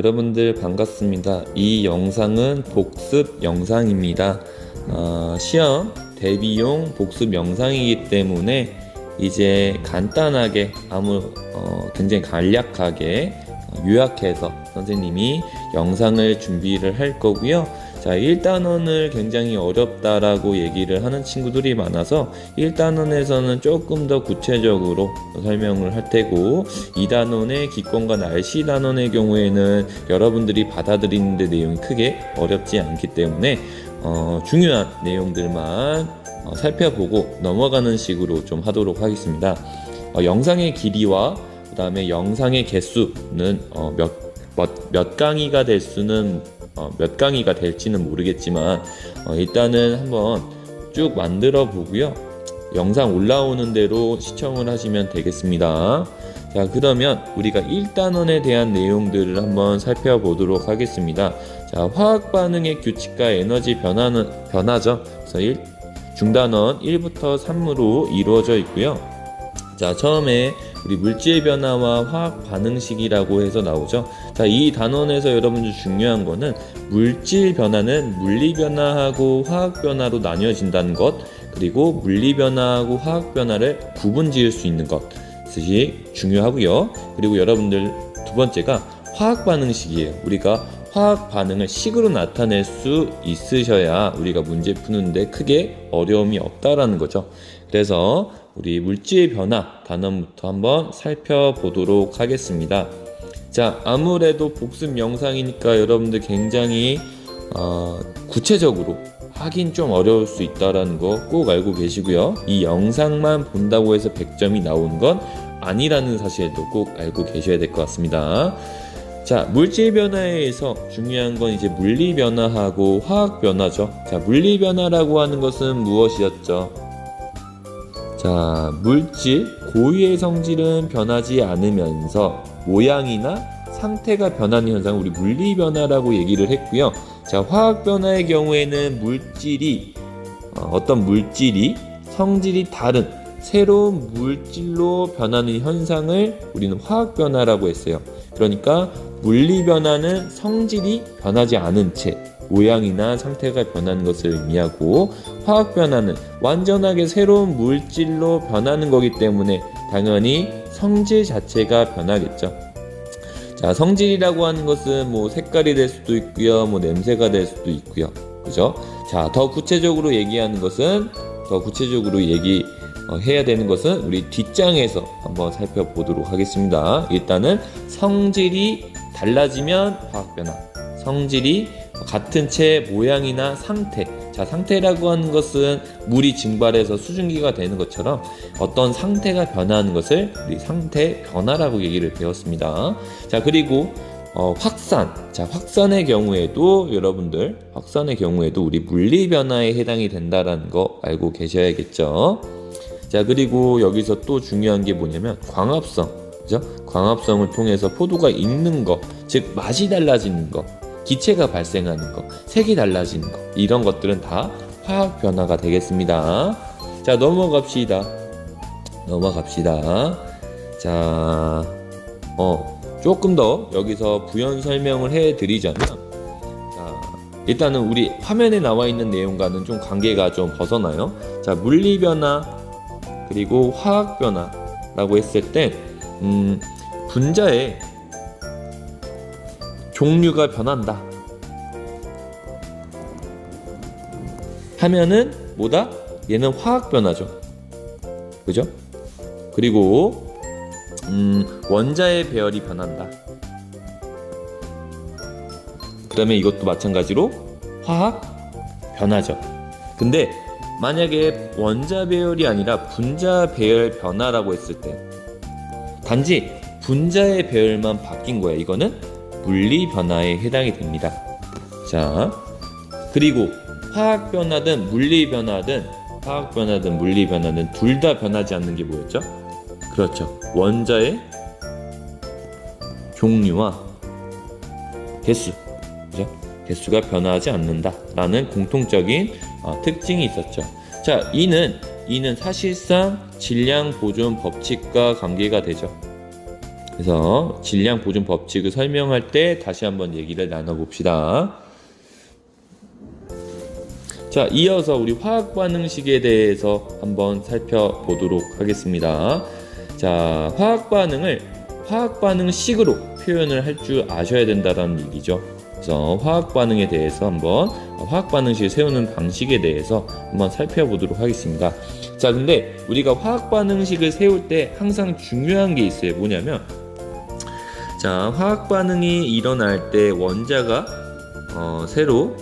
여러분들 반갑습니다. 이 영상은 복습 영상입니다. 시험 대비용 복습 영상이기 때문에 이제 간단하게 굉장히 간략하게 요약해서 선생님이 영상을 준비를 할 거고요. 자, 1단원을 굉장히 어렵다라고 얘기를 하는 친구들이 많아서 1단원에서는 조금 더 구체적으로 설명을 할 테고, 2단원의 기권과 날씨 단원의 경우에는 여러분들이 받아들이는데 내용이 크게 어렵지 않기 때문에 중요한 내용들만 살펴보고 넘어가는 식으로 좀 하도록 하겠습니다. 영상의 길이와 그 다음에 영상의 개수는 몇 강의가 몇 강의가 될지는 모르겠지만 일단은 한번 쭉 만들어 보고요. 영상 올라오는 대로 시청을 하시면 되겠습니다. 자, 그러면 우리가 1단원에 대한 내용들을 한번 살펴보도록 하겠습니다. 자, 화학 반응의 규칙과 에너지 변화죠. 그래서 중단원 1부터 3으로 이루어져 있고요. 자, 처음에 우리 물질 변화와 화학 반응식이라고 해서 나오죠. 자, 이 단원에서 여러분들 중요한 거는 물질 변화는 물리 변화하고 화학 변화로 나뉘어진다는 것, 그리고 물리 변화하고 화학 변화를 구분 지을 수 있는 것이 중요하고요. 그리고 여러분들 두 번째가 화학 반응식이에요. 우리가 화학 반응을 식으로 나타낼 수 있으셔야 우리가 문제 푸는데 크게 어려움이 없다라는 거죠. 그래서 우리 물질 변화 단원부터 한번 살펴보도록 하겠습니다. 자, 아무래도 복습 영상이니까 여러분들 굉장히 구체적으로 하긴 좀 어려울 수 있다는 거 꼭 알고 계시고요. 이 영상만 본다고 해서 100점이 나오는 건 아니라는 사실도 꼭 알고 계셔야 될 것 같습니다. 자, 물질 변화에서 중요한 건 이제 물리 변화하고 화학 변화죠. 자, 물리 변화라고 하는 것은 무엇이었죠? 자, 물질 고유의 성질은 변하지 않으면서 모양이나 상태가 변하는 현상을 우리 물리 변화라고 얘기를 했고요. 자, 화학 변화의 경우에는 어떤 물질이 성질이 다른 새로운 물질로 변하는 현상을 우리는 화학 변화라고 했어요. 그러니까 물리 변화는 성질이 변하지 않은 채 모양이나 상태가 변하는 것을 의미하고, 화학 변화는 완전하게 새로운 물질로 변하는 거기 때문에 당연히 성질 자체가 변하겠죠. 자, 성질이라고 하는 것은 뭐 색깔이 될 수도 있고요, 뭐 냄새가 될 수도 있고요, 그죠? 자, 더 구체적으로 얘기해야 되는 것은 우리 뒷장에서 한번 살펴보도록 하겠습니다. 일단은 성질이 달라지면 화학 변화, 성질이 같은 채 모양이나 상태. 자, 상태라고 하는 것은 물이 증발해서 수증기가 되는 것처럼 어떤 상태가 변화하는 것을 우리 상태 변화라고 얘기를 배웠습니다. 자, 그리고 확산. 자, 확산의 경우에도 우리 물리 변화에 해당이 된다라는 거 알고 계셔야겠죠. 자, 그리고 여기서 또 중요한 게 뭐냐면 광합성. 그죠? 광합성을 통해서 포도가 익는 거, 즉 맛이 달라지는 거, 기체가 발생하는 거, 색이 달라지는 거, 이런 것들은 다 화학 변화가 되겠습니다. 자, 넘어갑시다. 자, 조금 더 여기서 부연 설명을 해드리자면, 자, 일단은 우리 화면에 나와 있는 내용과는 좀 관계가 좀 벗어나요. 자, 물리 변화 그리고 화학 변화라고 했을 때 분자의 종류가 변한다 하면은 뭐다? 얘는 화학 변화죠. 그죠? 그리고 원자의 배열이 변한다. 그러면 이것도 마찬가지로 화학 변화죠. 근데 만약에 원자 배열이 아니라 분자 배열 변화라고 했을 때 단지 분자의 배열만 바뀐 거야. 이거는 물리 변화에 해당이 됩니다. 자, 그리고 화학 변화든 물리 변화든 둘 다 변하지 않는 게 뭐였죠? 그렇죠. 원자의 종류와 개수. 그죠? 개수가 변하지 않는다라는 공통적인 특징이 있었죠. 자, 이는 사실상 질량 보존 법칙과 관계가 되죠. 그래서 질량 보존 법칙을 설명할 때 다시 한번 얘기를 나눠봅시다. 자, 이어서 우리 화학 반응식에 대해서 한번 살펴보도록 하겠습니다. 자, 화학 반응식으로 표현을 할 줄 아셔야 된다는 얘기죠. 그래서 화학 반응에 대해서 한번 화학 반응식을 세우는 방식에 대해서 한번 살펴보도록 하겠습니다. 자, 근데 우리가 화학 반응식을 세울 때 항상 중요한 게 있어요. 뭐냐면, 자, 화학 반응이 일어날 때 원자가 새로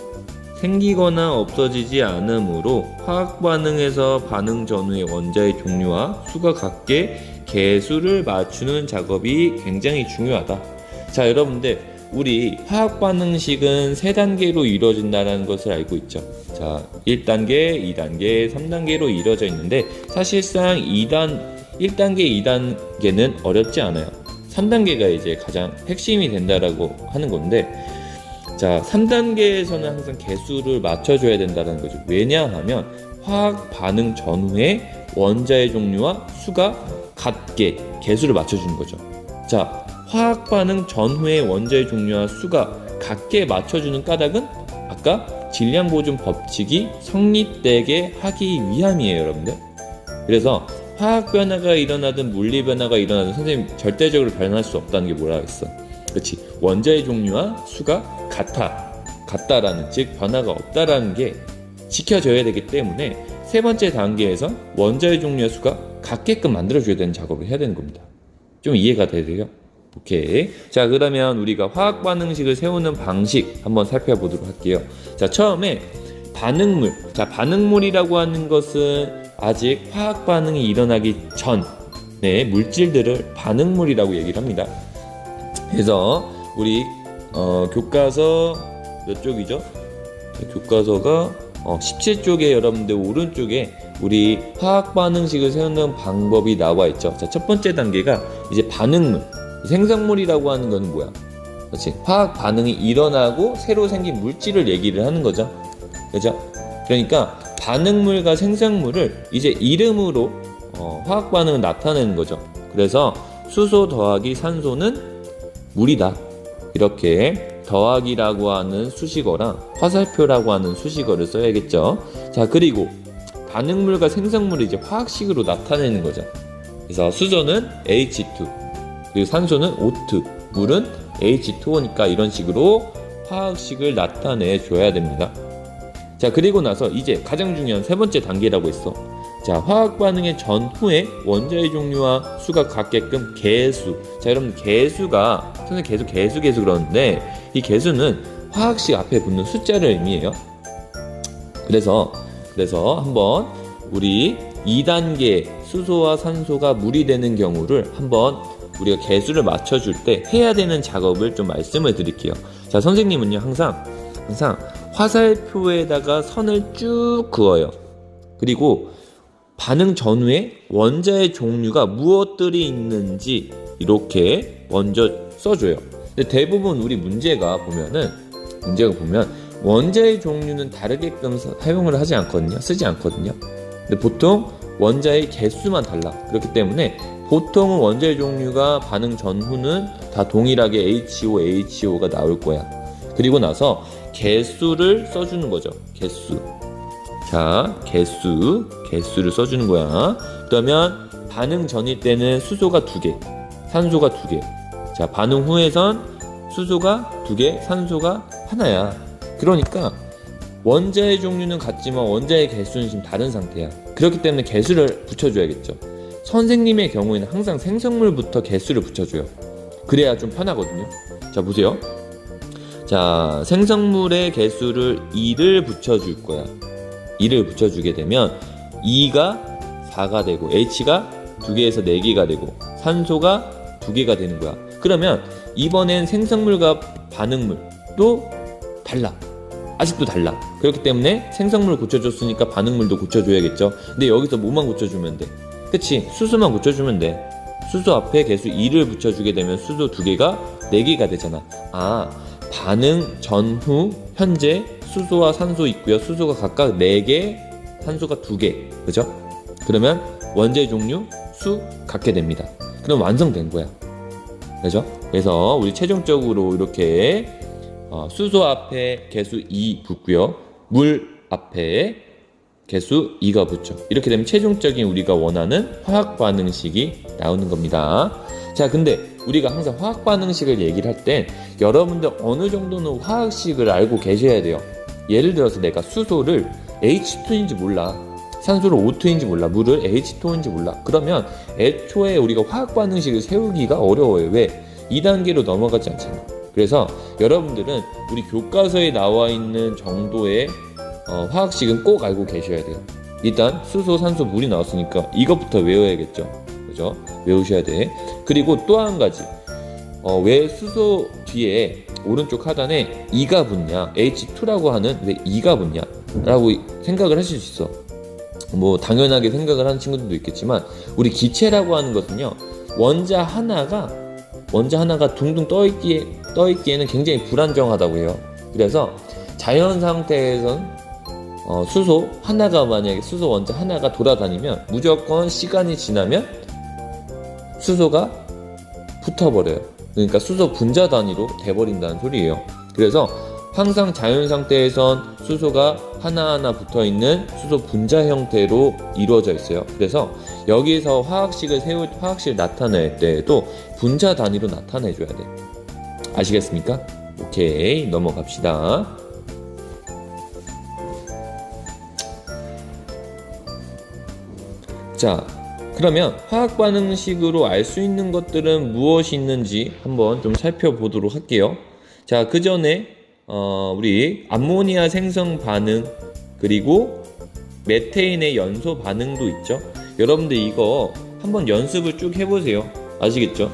생기거나 없어지지 않으므로 화학 반응에서 반응 전후의 원자의 종류와 수가 같게 개수를 맞추는 작업이 굉장히 중요하다. 자, 여러분들, 우리 화학 반응식은 3단계로 이루어진다는 것을 알고 있죠. 자, 1단계, 2단계, 3단계로 이루어져 있는데 사실상 1단계, 2단계는 어렵지 않아요. 3단계가 이제 가장 핵심이 된다라고 하는 건데, 자, 3단계에서는 항상 개수를 맞춰줘야 된다는 거죠. 왜냐하면 화학 반응 전후에 원자의 종류와 수가 같게 개수를 맞춰주는 거죠. 자, 화학 반응 전후에 원자의 종류와 수가 같게 맞춰주는 까닭은 아까 질량 보존 법칙이 성립되게 하기 위함이에요, 여러분들. 그래서 화학 변화가 일어나든 물리 변화가 일어나든 선생님 절대적으로 변할 수 없다는 게 뭐라 했어? 그렇지. 원자의 종류와 수가 같다라는, 즉 변화가 없다라는 게 지켜져야 되기 때문에 3번째 단계에서 원자의 종류와 수가 같게끔 만들어줘야 되는 작업을 해야 되는 겁니다. 좀 이해가 되세요? 오케이. 자, 그러면 우리가 화학 반응식을 세우는 방식 한번 살펴보도록 할게요. 자, 처음에 반응물. 자, 반응물이라고 하는 것은 아직 화학 반응이 일어나기 전의 물질들을 반응물이라고 얘기를 합니다. 그래서 우리 교과서 몇 쪽이죠? 교과서가 17쪽에 여러분들 오른쪽에 우리 화학 반응식을 세우는 방법이 나와 있죠. 자, 첫 번째 단계가 이제 반응물. 생성물이라고 하는 건 뭐야? 그렇지. 화학 반응이 일어나고 새로 생긴 물질을 얘기를 하는 거죠. 그죠? 그러니까 반응물과 생성물을 이제 이름으로 화학 반응을 나타내는 거죠. 그래서 수소 더하기 산소는 물이다. 이렇게 더하기라고 하는 수식어랑 화살표라고 하는 수식어를 써야겠죠. 자, 그리고 반응물과 생성물을 이제 화학식으로 나타내는 거죠. 그래서 수소는 H2, 그리고 산소는 O2, 물은 H2O니까 이런 식으로 화학식을 나타내 줘야 됩니다. 자, 그리고 나서 이제 가장 중요한 3번째 단계라고 했어. 자, 화학 반응의 전후에 원자의 종류와 수가 같게끔 개수. 자, 여러분, 개수가 선생님 계속 그러는데 이 개수는 화학식 앞에 붙는 숫자를 의미해요. 그래서 한번 우리 2단계 수소와 산소가 물이 되는 경우를 한번 우리가 개수를 맞춰줄 때 해야 되는 작업을 좀 말씀을 드릴게요. 자, 선생님은요 항상 화살표에다가 선을 쭉 그어요. 그리고 반응 전후에 원자의 종류가 무엇들이 있는지 이렇게 먼저 써줘요. 근데 대부분 우리 문제가 보면 원자의 종류는 다르게끔 사용을 하지 않거든요. 쓰지 않거든요. 근데 보통 원자의 개수만 달라. 그렇기 때문에 보통은 원자의 종류가 반응 전후는 다 동일하게 HO가 나올 거야. 그리고 나서 개수를 써주는 거죠. 개수. 자, 개수를 써주는 거야. 그러면 반응 전일 때는 수소가 2개, 산소가 2개. 자, 반응 후에선 수소가 2개, 산소가 하나야. 그러니까 원자의 종류는 같지만 원자의 개수는 지금 다른 상태야. 그렇기 때문에 개수를 붙여줘야겠죠. 선생님의 경우에는 항상 생성물부터 개수를 붙여줘요. 그래야 좀 편하거든요. 자, 보세요. 자, 생성물의 개수를 2를 붙여줄 거야. 2를 붙여주게 되면 2가 4가 되고 H가 2개에서 4개가 되고 산소가 2개가 되는 거야. 그러면 이번엔 생성물과 반응물도 달라. 아직도 달라. 그렇기 때문에 생성물을 고쳐줬으니까 반응물도 고쳐줘야겠죠. 근데 여기서 뭐만 고쳐주면 돼? 그치? 수소만 고쳐주면 돼. 수소 앞에 개수 2를 붙여주게 되면 수소 2개가 4개가 되잖아. 아, 반응 전후 현재 수소와 산소 있고요. 수소가 각각 4개, 산소가 2개. 그죠? 그러면 원자의 종류 수 갖게 됩니다. 그럼 완성된 거야. 그죠? 그래서 우리 최종적으로 이렇게 수소 앞에 개수 2 붙고요. 물 앞에 개수 2가 붙죠. 이렇게 되면 최종적인 우리가 원하는 화학 반응식이 나오는 겁니다. 자, 근데 우리가 항상 화학 반응식을 얘기를 할 때 여러분들 어느 정도는 화학식을 알고 계셔야 돼요. 예를 들어서 내가 수소를 H2인지 몰라, 산소를 O2인지 몰라, 물을 H2인지 몰라. 그러면 애초에 우리가 화학 반응식을 세우기가 어려워요. 왜? 2단계로 넘어가지 않잖아. 그래서 여러분들은 우리 교과서에 나와 있는 정도의 화학식은 꼭 알고 계셔야 돼요. 일단 수소, 산소, 물이 나왔으니까 이것부터 외워야겠죠. 그죠? 외우셔야 돼. 그리고 또 한 가지, 왜 수소 뒤에 오른쪽 하단에 2가 붙냐, H2라고 하는 왜 2가 붙냐 라고 생각을 하실 수 있어. 뭐 당연하게 생각을 하는 친구들도 있겠지만, 우리 기체라고 하는 것은요, 원자 하나가 둥둥 떠있기에는 굉장히 불안정하다고 해요. 그래서 자연 상태에선 수소 하나가, 만약에 수소 원자 하나가 돌아다니면 무조건 시간이 지나면 수소가 붙어버려요. 그러니까 수소 분자 단위로 돼버린다는 소리예요. 그래서 항상 자연 상태에선 수소가 하나하나 붙어있는 수소 분자 형태로 이루어져 있어요. 그래서 여기서 화학식을 나타낼 때에도 분자 단위로 나타내줘야 돼. 아시겠습니까? 오케이, 넘어갑시다. 자, 그러면 화학 반응식으로 알 수 있는 것들은 무엇이 있는지 한번 좀 살펴보도록 할게요. 자, 그 전에 우리 암모니아 생성 반응, 그리고 메테인의 연소 반응도 있죠. 여러분들 이거 한번 연습을 쭉 해보세요. 아시겠죠?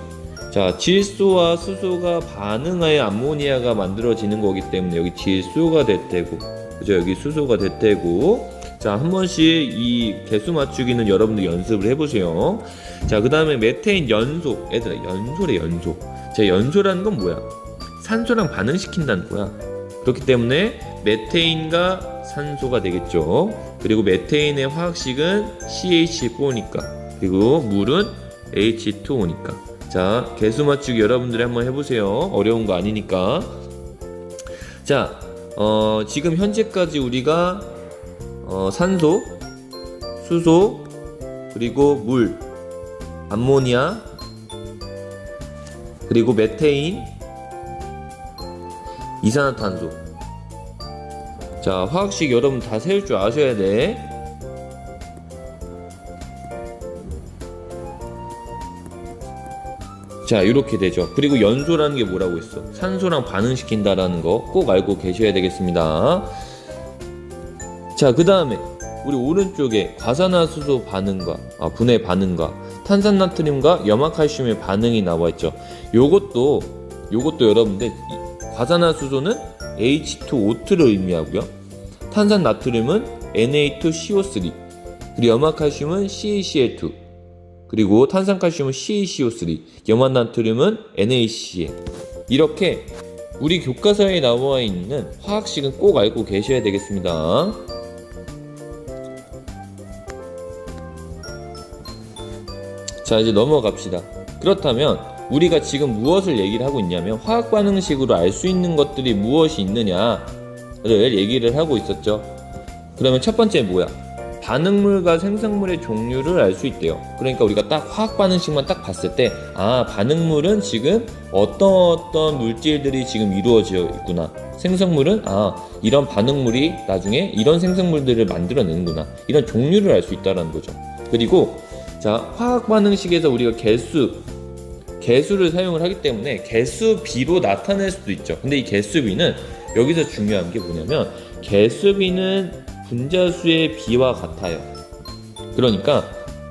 자, 질소와 수소가 반응하여 암모니아가 만들어지는 거기 때문에 여기 질소가 될 테고, 그죠? 여기 수소가 될 테고. 자, 한 번씩 이 개수 맞추기는 여러분들 연습을 해보세요. 자, 그 다음에 메테인 연소. 얘들아, 연소래, 연소. 자, 연소라는 건 뭐야? 산소랑 반응시킨다는 거야. 그렇기 때문에 메테인과 산소가 되겠죠. 그리고 메테인의 화학식은 CH4니까, 그리고 물은 H2O니까. 자, 개수 맞추기 여러분들이 한번 해보세요. 어려운 거 아니니까. 자, 지금 현재까지 우리가 산소, 수소, 그리고 물, 암모니아, 그리고 메테인, 이산화탄소. 자, 화학식 여러분 다 세울 줄 아셔야 돼. 자, 이렇게 되죠. 그리고 연소라는 게 뭐라고 했어? 산소랑 반응시킨다라는 거 꼭 알고 계셔야 되겠습니다. 자, 그 다음에 우리 오른쪽에 과산화수소 반응과 분해 반응과 탄산나트륨과 염화칼슘의 반응이 나와 있죠. 요것도 여러분들, 과산화수소는 H2O2를 의미하고요. 탄산나트륨은 Na2CO3, 그리고 염화칼슘은 CaCl2, 그리고 탄산칼슘은 CaCO3, 염화나트륨은 NaCl. 이렇게 우리 교과서에 나와 있는 화학식은 꼭 알고 계셔야 되겠습니다. 자, 이제 넘어갑시다. 그렇다면 우리가 지금 무엇을 얘기를 하고 있냐면, 화학 반응식으로 알 수 있는 것들이 무엇이 있느냐를 얘기를 하고 있었죠. 그러면 첫 번째 뭐야? 반응물과 생성물의 종류를 알 수 있대요. 그러니까 우리가 딱 화학 반응식만 딱 봤을 때, 반응물은 지금 어떤 물질들이 지금 이루어져 있구나. 생성물은 이런 반응물이 나중에 이런 생성물들을 만들어내는구나. 이런 종류를 알 수 있다는 거죠. 그리고 자, 화학 반응식에서 우리가 개수를 사용을 하기 때문에 개수비로 나타낼 수도 있죠. 근데 이 개수비는 여기서 중요한 게 뭐냐면, 개수비는 분자수의 비와 같아요. 그러니까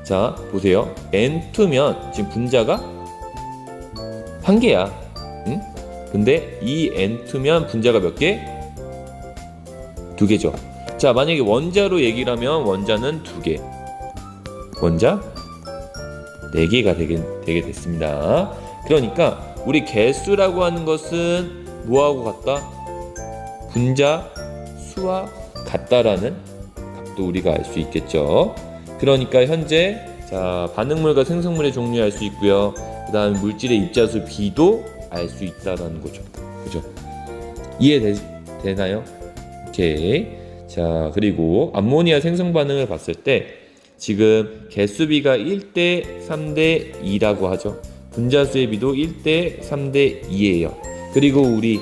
자, 보세요. N2면 지금 분자가 한 개야. 응? 근데 이 N2면 분자가 몇 개? 두 개죠. 자, 만약에 원자로 얘기를 하면 원자는 두 개, 원자 4개가 되게 됐습니다. 그러니까 우리 개수라고 하는 것은 뭐하고 같다? 분자 수와 같다라는 값도 우리가 알 수 있겠죠. 그러니까 현재 자, 반응물과 생성물의 종류 알 수 있고요. 그 다음에 물질의 입자수 B도 알 수 있다라는 거죠. 그죠? 이해되나요? 오케이. 자, 그리고 암모니아 생성 반응을 봤을 때 지금 개수비가 1대 3대 2라고 하죠. 분자수의 비도 1대 3대 2예요. 그리고 우리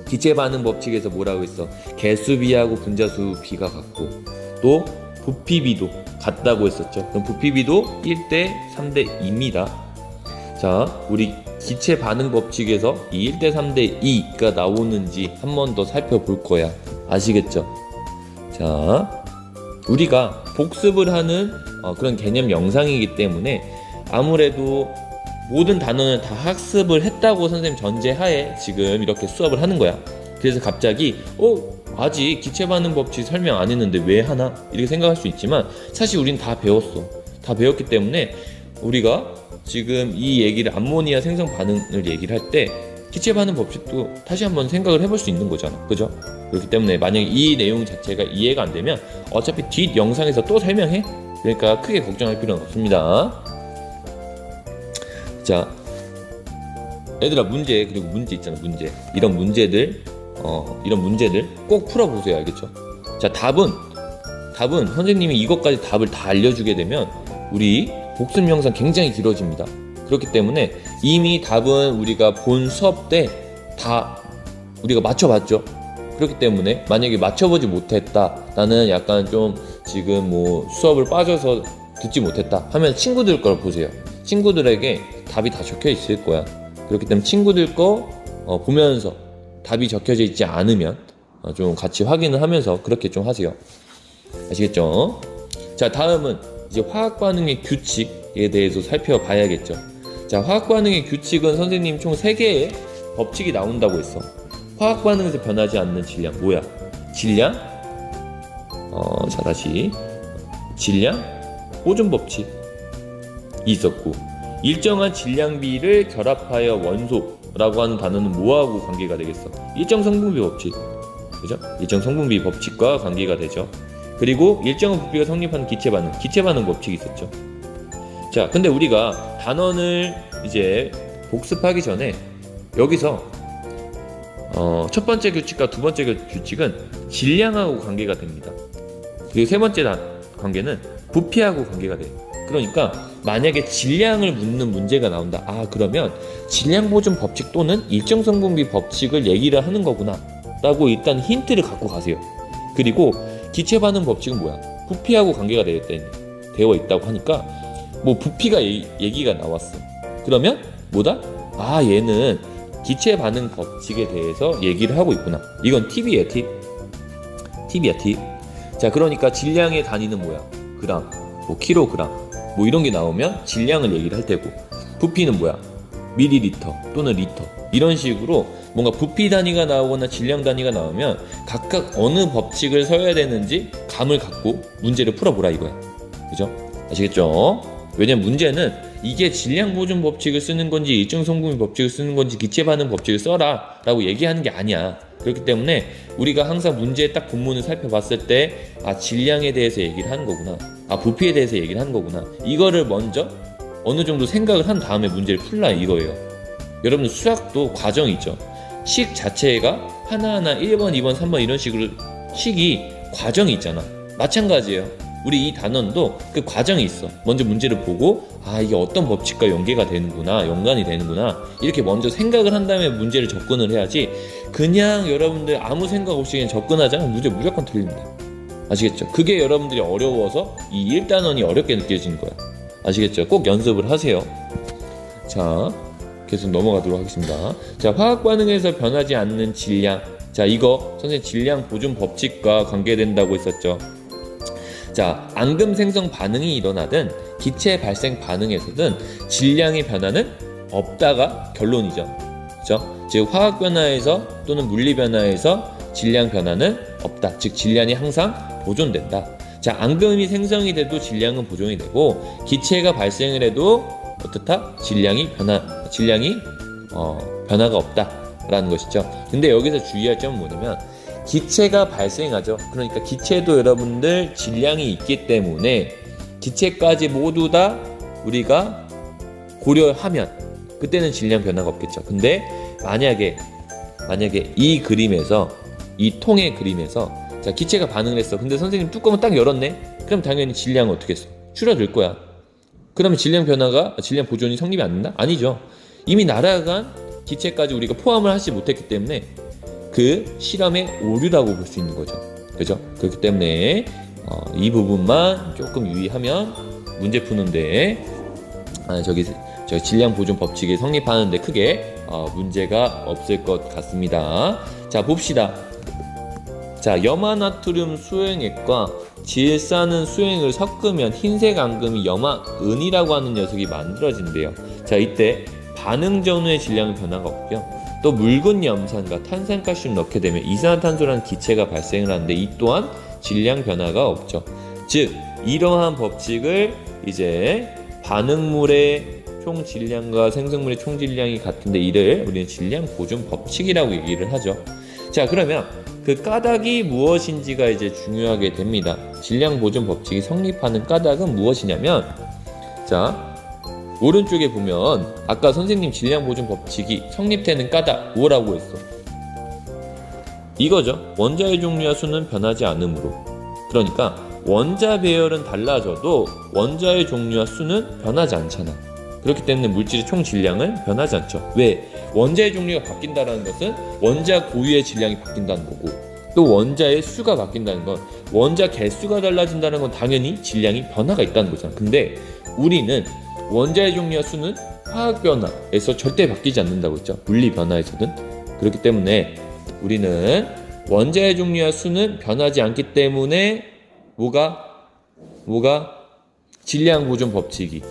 기체 반응 법칙에서 뭐라고 했어? 개수비하고 분자수 비가 같고 또 부피비도 같다고 했었죠. 그럼 부피비도 1대 3대 2입니다. 자, 우리 기체 반응 법칙에서 이 1대 3대 2가 나오는지 한 번 더 살펴볼 거야. 아시겠죠? 자, 우리가 복습을 하는 그런 개념 영상이기 때문에 아무래도 모든 단원을 다 학습을 했다고 선생님 전제하에 지금 이렇게 수업을 하는 거야. 그래서 갑자기 아직 기체 반응 법칙 설명 안 했는데 왜 하나? 이렇게 생각할 수 있지만 사실 우린 다 배웠어. 다 배웠기 때문에 우리가 지금 이 얘기를 암모니아 생성 반응을 얘기를 할 때 기체 반응 법칙도 다시 한번 생각을 해볼 수 있는 거잖아. 그죠? 그렇기 때문에 만약에 이 내용 자체가 이해가 안 되면 어차피 뒷 영상에서 또 설명해. 그러니까 크게 걱정할 필요는 없습니다. 자, 얘들아, 문제, 그리고 문제 있잖아. 문제, 이런 문제들 꼭 풀어보세요. 알겠죠? 자, 답은 선생님이 이것까지 답을 다 알려주게 되면 우리 복습 영상 굉장히 길어집니다. 그렇기 때문에 이미 답은 우리가 본 수업 때 다 우리가 맞춰봤죠. 그렇기 때문에 만약에 맞춰보지 못했다, 나는 약간 좀 지금 뭐 수업을 빠져서 듣지 못했다 하면 친구들 걸 보세요. 친구들에게 답이 다 적혀 있을 거야. 그렇기 때문에 친구들 거 보면서 답이 적혀져 있지 않으면 좀 같이 확인을 하면서 그렇게 좀 하세요. 아시겠죠? 자, 다음은 이제 화학 반응의 규칙에 대해서 살펴봐야겠죠. 자, 화학 반응의 규칙은 선생님 총 3개의 법칙이 나온다고 했어. 화학 반응에서 변하지 않는 질량 뭐야? 질량, 자, 다시 질량 보존 법칙이 있었고, 일정한 질량비를 결합하여 원소라고 하는 단어는 뭐하고 관계가 되겠어? 일정 성분비 법칙. 그죠? 일정 성분비 법칙과 관계가 되죠. 그리고 일정한 부피가 성립하는 기체 반응 법칙이 있었죠. 자, 근데 우리가 단원을 이제 복습하기 전에 여기서 첫 번째 규칙과 두 번째 규칙은 질량하고 관계가 됩니다. 그리고 세 번째 관계는 부피하고 관계가 돼요. 그러니까 만약에 질량을 묻는 문제가 나온다. 그러면 질량 보존 법칙 또는 일정 성분비 법칙을 얘기를 하는 거구나 라고 일단 힌트를 갖고 가세요. 그리고 기체 반응 법칙은 뭐야? 부피하고 관계가 되어 있다고 하니까 뭐 부피가 얘기가 나왔어. 그러면 뭐다? 얘는 기체 반응 법칙에 대해서 얘기를 하고 있구나. 이건 팁이에요. 팁이야, 팁. 자, 그러니까 질량의 단위는 뭐야? 그람, 뭐 킬로그램, 뭐 이런 게 나오면 질량을 얘기를 할 테고, 부피는 뭐야? 밀리리터 또는 리터. 이런 식으로 뭔가 부피 단위가 나오거나 질량 단위가 나오면 각각 어느 법칙을 써야 되는지 감을 갖고 문제를 풀어보라 이거야. 그죠? 아시겠죠? 왜냐면 문제는 이게 질량 보존 법칙을 쓰는 건지 일정 성분비 법칙을 쓰는 건지 기체 반응 법칙을 써라 라고 얘기하는 게 아니야. 그렇기 때문에 우리가 항상 문제의 딱 본문을 살펴봤을 때 질량에 대해서 얘기를 하는 거구나, 부피에 대해서 얘기를 하는 거구나, 이거를 먼저 어느 정도 생각을 한 다음에 문제를 풀라 이거예요. 여러분들 수학도 과정이 있죠. 식 자체가 하나하나 1번, 2번, 3번 이런 식으로 식이 과정이 있잖아. 마찬가지예요. 우리 이 단원도 그 과정이 있어. 먼저 문제를 보고 이게 어떤 법칙과 연관이 되는구나 이렇게 먼저 생각을 한 다음에 문제를 접근을 해야지, 그냥 여러분들 아무 생각 없이 그냥 접근하자면 문제 무조건 틀립니다. 아시겠죠? 그게 여러분들이 어려워서 이 1단원이 어렵게 느껴지는 거야. 아시겠죠? 꼭 연습을 하세요. 자, 계속 넘어가도록 하겠습니다. 자, 화학 반응에서 변하지 않는 질량. 자, 이거 선생님 질량 보존 법칙과 관계된다고 했었죠. 자, 앙금 생성 반응이 일어나든 기체 발생 반응에서든 질량의 변화는 없다가 결론이죠. 그렇죠? 즉 화학 변화에서 또는 물리 변화에서 질량 변화는 없다. 즉 질량이 항상 보존된다. 자, 앙금이 생성이 돼도 질량은 보존이 되고, 기체가 발생을 해도 어떻다? 질량이 변화가 없다라는 것이죠. 근데 여기서 주의할 점은 뭐냐면 기체가 발생하죠. 그러니까 기체도 여러분들 질량이 있기 때문에 기체까지 모두 다 우리가 고려하면 그때는 질량 변화가 없겠죠. 근데 만약에 이 그림에서, 이 통의 그림에서 자, 기체가 반응을 했어. 근데 선생님 뚜껑을 딱 열었네. 그럼 당연히 질량은 어떻게 했어? 줄어들 거야. 그러면 질량 보존이 성립이 안 된다? 아니죠. 이미 날아간 기체까지 우리가 포함을 하지 못했기 때문에 그 실험의 오류라고 볼 수 있는 거죠. 그죠? 그렇기 때문에 이 부분만 조금 유의하면 문제 푸는데 저기 질량 보존 법칙이 성립하는데 크게 문제가 없을 것 같습니다. 자, 봅시다. 자, 염화나트륨 수용액과 질산은 수용액을 섞으면 흰색 앙금이 염화은이라고 하는 녀석이 만들어진대요. 자, 이때 반응 전후의 질량의 변화가 없고요. 또 묽은 염산과 탄산가스를 넣게 되면 이산화탄소라는 기체가 발생을 하는데 이 또한 질량 변화가 없죠. 즉 이러한 법칙을 이제 반응물의 총 질량과 생성물의 총 질량이 같은데 이를 우리는 질량 보존 법칙이라고 얘기를 하죠. 자, 그러면 그 까닭이 무엇인지가 이제 중요하게 됩니다. 질량 보존 법칙이 성립하는 까닭은 무엇이냐면, 자, 오른쪽에 보면 아까 선생님 질량 보존 법칙이 성립되는 까닭 뭐라고 했어? 이거죠. 원자의 종류와 수는 변하지 않으므로. 그러니까 원자 배열은 달라져도 원자의 종류와 수는 변하지 않잖아. 그렇기 때문에 물질의 총 질량은 변하지 않죠. 왜? 원자의 종류가 바뀐다는 것은 원자 고유의 질량이 바뀐다는 거고, 또 원자의 수가 바뀐다는 건, 원자 개수가 달라진다는 건 당연히 질량이 변화가 있다는 거잖아. 근데 우리는 원자의 종류와 수는 화학 변화에서 절대 바뀌지 않는다고 했죠. 물리 변화에서는. 그렇기 때문에 우리는 원자의 종류와 수는 변하지 않기 때문에 뭐가 질량 보존 법칙이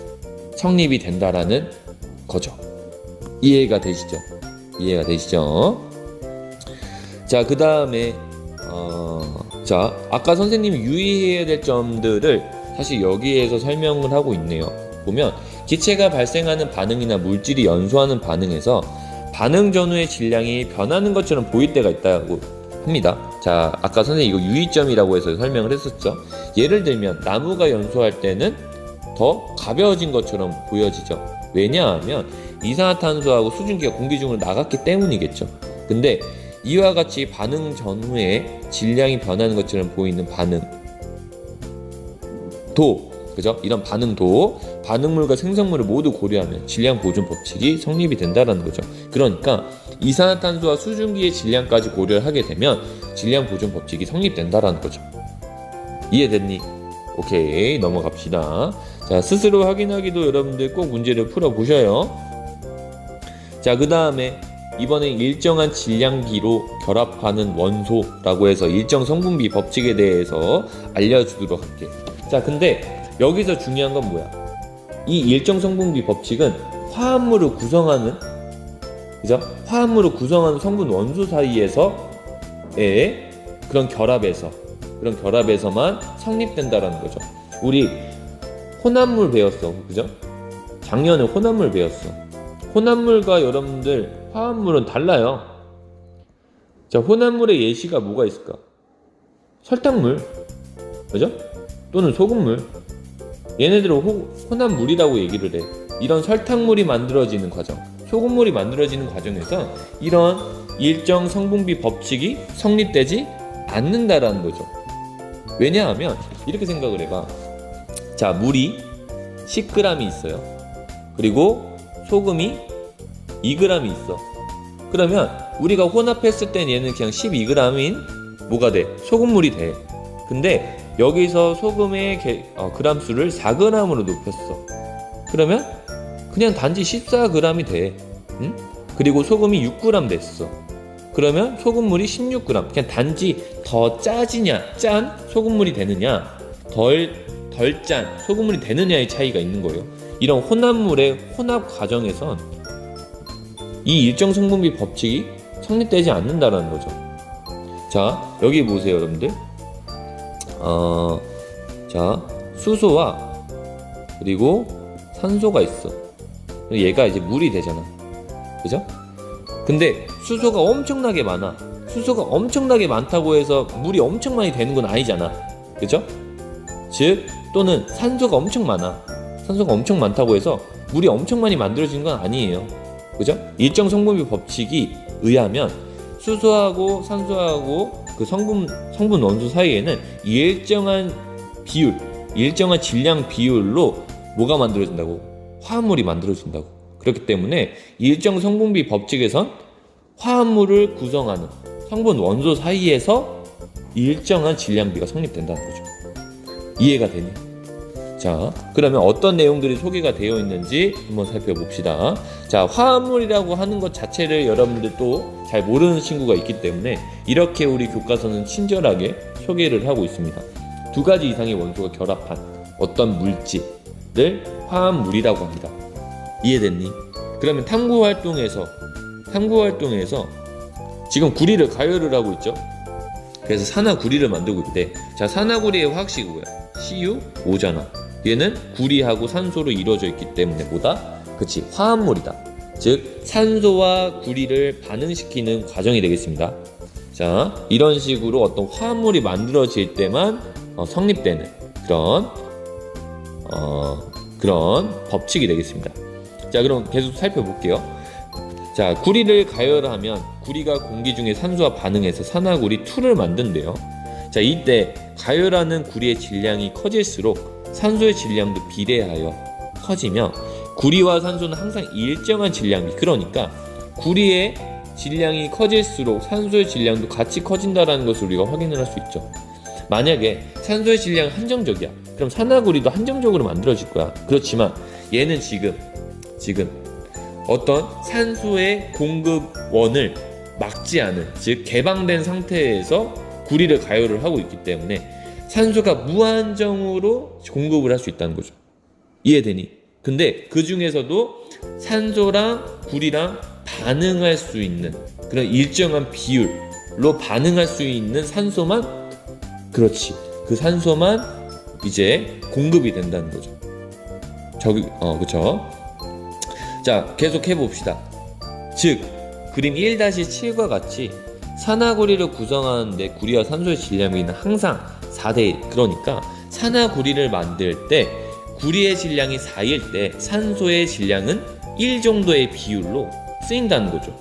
성립이 된다라는 거죠. 이해가 되시죠? 자, 그 다음에 자, 아까 선생님이 유의해야 될 점들을 사실 여기에서 설명을 하고 있네요. 보면 기체가 발생하는 반응이나 물질이 연소하는 반응에서 반응 전후의 질량이 변하는 것처럼 보일 때가 있다고 합니다. 자, 아까 선생님 이거 유의점이라고 해서 설명을 했었죠. 예를 들면 나무가 연소할 때는 더 가벼워진 것처럼 보여지죠. 왜냐하면 이산화탄소하고 수증기가 공기 중으로 나갔기 때문이겠죠. 근데 이와 같이 반응 전후에 질량이 변하는 것처럼 보이는 반응도, 그죠? 이런 반응도 반응물과 생성물을 모두 고려하면 질량 보존 법칙이 성립이 된다는 거죠. 그러니까 이산화탄소와 수증기의 질량까지 고려를 하게 되면 질량 보존 법칙이 성립된다는 거죠. 이해됐니? 오케이, 넘어갑시다. 자, 스스로 확인하기도 여러분들 꼭 문제를 풀어보셔요. 자, 그 다음에 이번엔 일정한 질량비로 결합하는 원소라고 해서 일정 성분비 법칙에 대해서 알려주도록 할게요. 자, 근데 여기서 중요한 건 뭐야? 이 일정 성분비 법칙은 화합물을 구성하는, 그죠? 화합물을 구성하는 성분 원소 사이에서의 그런 결합에서만 성립된다라는 거죠. 우리 혼합물 배웠어, 그죠? 작년에 혼합물 배웠어. 혼합물과 여러분들 화합물은 달라요. 자, 혼합물의 예시가 뭐가 있을까? 설탕물, 그죠? 또는 소금물. 얘네들은 혼합물이라고 얘기를 해. 이런 설탕물이 만들어지는 과정, 소금물이 만들어지는 과정에서 이런 일정 성분비 법칙이 성립되지 않는다라는 거죠. 왜냐하면 이렇게 생각을 해봐. 자, 물이 10g이 있어요. 그리고 소금이 2g이 있어. 그러면 우리가 혼합했을 땐 얘는 그냥 12g인 뭐가 돼? 소금물이 돼. 근데 여기서 소금의 그람 수를 4g으로 높였어. 그러면 그냥 단지 14g이 돼. 응? 그리고 소금이 6g 됐어. 그러면 소금물이 16g. 그냥 단지 더 짜지냐, 짠 소금물이 되느냐, 덜 짠 소금물이 되느냐의 차이가 있는 거예요. 이런 혼합물의 혼합 과정에선 이 일정 성분비 법칙이 성립되지 않는다라는 거죠. 자, 여기 보세요, 여러분들. 자, 수소와 그리고 산소가 있어. 얘가 이제 물이 되잖아. 그죠? 근데 수소가 엄청나게 많아. 수소가 엄청나게 많다고 해서 물이 엄청 많이 되는 건 아니잖아. 그죠? 즉, 또는 산소가 엄청 많아. 산소가 엄청 많다고 해서 물이 엄청 많이 만들어지는 건 아니에요. 그죠? 일정 성분비 법칙이 의하면 수소하고 산소하고 그 성분 원소 사이에는 일정한 비율, 일정한 질량 비율로 뭐가 만들어진다고? 화합물이 만들어진다고. 그렇기 때문에 일정 성분비 법칙에선 화합물을 구성하는 성분 원소 사이에서 일정한 질량비가 성립된다는 거죠. 이해가 되니? 자, 그러면 어떤 내용들이 소개가 되어 있는지 한번 살펴봅시다. 자, 화합물이라고 하는 것 자체를 여러분들 또 잘 모르는 친구가 있기 때문에 이렇게 우리 교과서는 친절하게 소개를 하고 있습니다. 두 가지 이상의 원소가 결합한 어떤 물질을 화합물이라고 합니다. 이해됐니? 그러면 탐구 활동에서 지금 구리를 가열을 하고 있죠. 그래서 산화구리를 만들고 있대. 자, 산화구리의 화학식이 뭐야? CuO잖아. 얘는 구리하고 산소로 이루어져 있기 때문에 뭐다? 그치, 화합물이다. 즉 산소와 구리를 반응시키는 과정이 되겠습니다. 자, 이런 식으로 어떤 화합물이 만들어질 때만 성립되는 그런 법칙이 되겠습니다. 자, 그럼 계속 살펴볼게요. 자, 구리를 가열하면 구리가 공기 중에 산소와 반응해서 산화구리 2를 만든대요. 자, 이때 가열하는 구리의 질량이 커질수록 산소의 질량도 비례하여 커지며 구리와 산소는 항상 일정한 질량비, 그러니까 구리의 질량이 커질수록 산소의 질량도 같이 커진다는 것을 우리가 확인을 할 수 있죠. 만약에 산소의 질량은 한정적이야, 그럼 산화구리도 한정적으로 만들어질 거야. 그렇지만 얘는 지금 어떤 산소의 공급원을 막지 않은, 즉 개방된 상태에서 구리를 가열을 하고 있기 때문에 산소가 무한정으로 공급을 할 수 있다는 거죠. 이해되니? 근데 그 중에서도 산소랑 구리랑 반응할 수 있는 그런 일정한 비율로 반응할 수 있는 산소만, 그렇지, 그 산소만 이제 공급이 된다는 거죠. 그쵸? 자, 계속 해봅시다. 즉 그림 1-7과 같이 산화구리를 구성하는데 구리와 산소의 질량비는 항상 4대1. 그러니까 산화구리를 만들 때 구리의 질량이 4일 때 산소의 질량은 1 정도의 비율로 쓰인다는 거죠.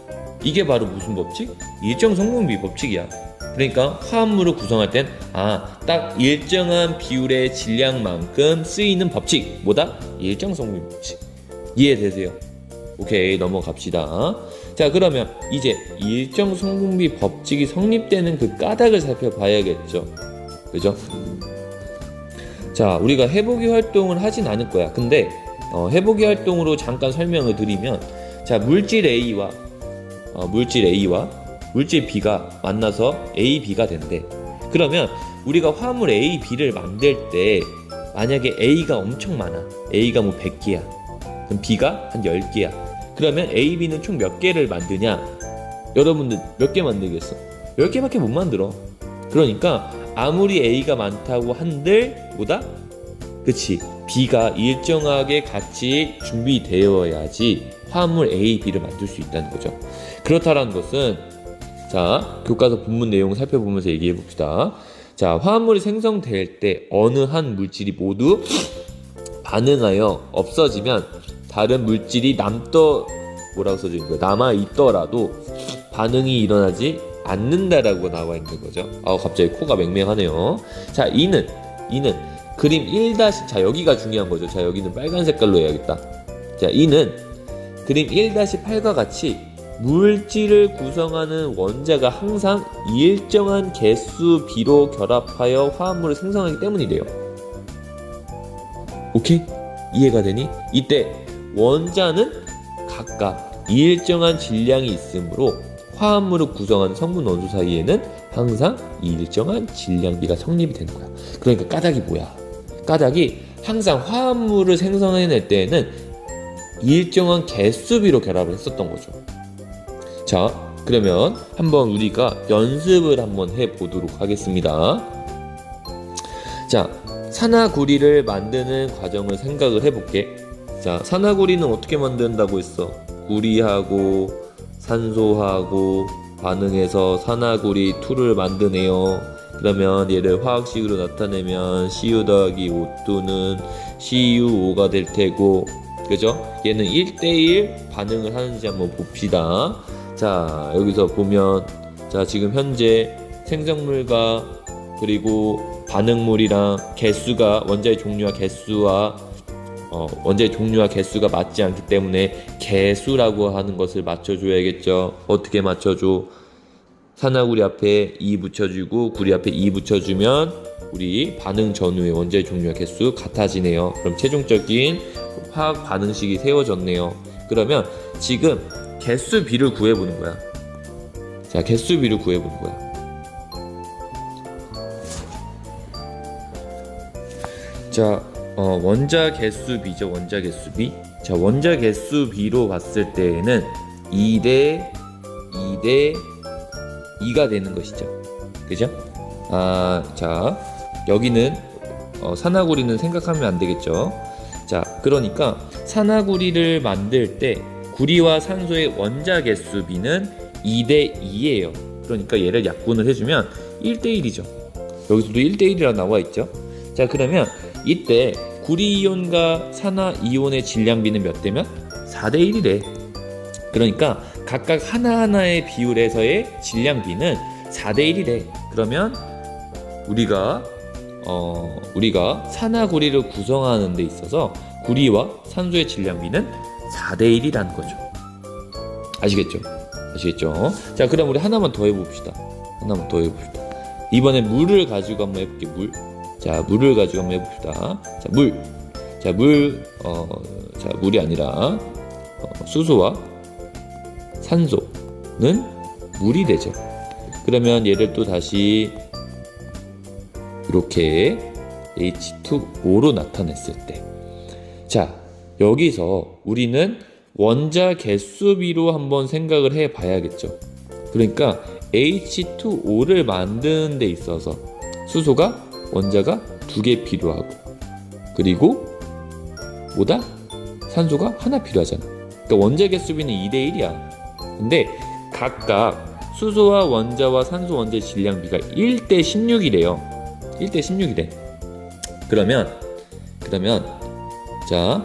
이게 바로 무슨 법칙? 일정 성분비 법칙이야. 그러니까 화합물을 구성할 땐 딱 일정한 비율의 질량만큼 쓰이는 법칙. 뭐다? 일정 성분비 법칙. 이해되세요? 오케이, 넘어갑시다. 자, 그러면 이제 일정 성분비 법칙이 성립되는 그 까닭을 살펴봐야겠죠. 그죠? 자, 우리가 해보기 활동을 하진 않을 거야. 근데 해보기 활동으로 잠깐 설명을 드리면, 자, 물질 A와 물질 B가 만나서 A, B가 된대. 그러면 우리가 화합물 A, B를 만들 때 만약에 A가 엄청 많아. A가 뭐 100개야. 그럼 B가 한 10개야. 그러면 A, B는 총 몇 개를 만드냐? 여러분들 몇 개 만들겠어? 10개밖에 못 만들어. 그러니까 아무리 A가 많다고 한들 뭐다? 그치, B가 일정하게 같이 준비되어야지 화합물 A, B를 만들 수 있다는 거죠. 그렇다라는 것은, 자, 교과서 본문 내용 살펴보면서 얘기해 봅시다. 자, 화합물이 생성될 때 어느 한 물질이 모두 반응하여 없어지면 다른 물질이 뭐라고 써져 있는 거야? 남아 있더라도 반응이 일어나지 않는다라고 나와 있는 거죠. 갑자기 코가 맹맹하네요. 자, 이는 그림 1- 자, 여기가 중요한 거죠. 자, 여기는 빨간 색깔로 해야겠다. 자, 이는 그림 1-8과 같이 물질을 구성하는 원자가 항상 일정한 개수 비로 결합하여 화합물을 생성하기 때문이래요. 오케이? 이해가 되니? 이때 원자는 각각 일정한 질량이 있으므로 화합물을 구성하는 성분 원소 사이에는 항상 일정한 질량비가 성립이 되는 거야. 그러니까 까닭이 뭐야? 까닭이 항상 화합물을 생성해낼 때에는 일정한 개수비로 결합을 했었던 거죠. 자, 그러면 한번 우리가 연습을 한번 해보도록 하겠습니다. 자, 산화구리를 만드는 과정을 생각을 해볼게. 자, 산화구리는 어떻게 만든다고 했어? 구리하고 산소하고 반응해서 산화구리 2를 만드네요. 그러면 얘를 화학식으로 나타내면 Cu 더하기 O2는 CuO가 될 테고, 그죠? 얘는 1대1 반응을 하는지 한번 봅시다. 자, 여기서 보면 자, 지금 현재 생성물과 그리고 반응물이랑 개수가 원자의 종류와 개수가 맞지 않기 때문에 개수라고 하는 것을 맞춰줘야겠죠. 어떻게 맞춰줘? 산화구리 앞에 2 붙여주고 구리 앞에 2 붙여주면 우리 반응 전후의 원자의 종류와 개수 같아지네요. 그럼 최종적인 화학 반응식이 세워졌네요. 그러면 지금 개수 비를 구해보는 거야. 자, 개수 비를 구해보는 거야. 자, 원자 개수 비죠. 원자 개수 비. 자, 원자 개수 비로 봤을 때에는 2대 2가 되는 것이죠. 그죠? 자, 여기는 산화구리는 생각하면 안 되겠죠. 자, 그러니까 산화구리를 만들 때 구리와 산소의 원자 개수 비는 2대 2예요. 그러니까 얘를 약분을 해주면 1대 1이죠. 여기서도 1대 1이라 나와 있죠. 자, 그러면 이때 구리 이온과 산화 이온의 질량비는 몇 대면? 4대 1이래. 그러니까 각각 하나하나의 비율에서의 질량비는 4대 1이래. 그러면 우리가 산화구리를 구성하는 데 있어서 구리와 산소의 질량비는 4대 1이라는 거죠. 아시겠죠? 자, 그럼 우리 하나만 더 해봅시다. 이번에 물을 가지고 한번 해볼게. 물을 가지고 한번 해봅시다. 물이 아니라 수소와 산소는 물이 되죠. 그러면 얘를 또 다시 이렇게 H2O로 나타냈을 때, 자, 여기서 우리는 원자 개수비로 한번 생각을 해 봐야겠죠. 그러니까 H2O를 만드는 데 있어서 수소가 원자가 2개 필요하고, 그리고 산소가 하나 필요하잖아. 그러니까 원자 개수비는 2대 1이야. 근데 각각 수소와 원자와 산소 원자의 질량비가 1대 16이래요. 1대 16이래. 그러면 자,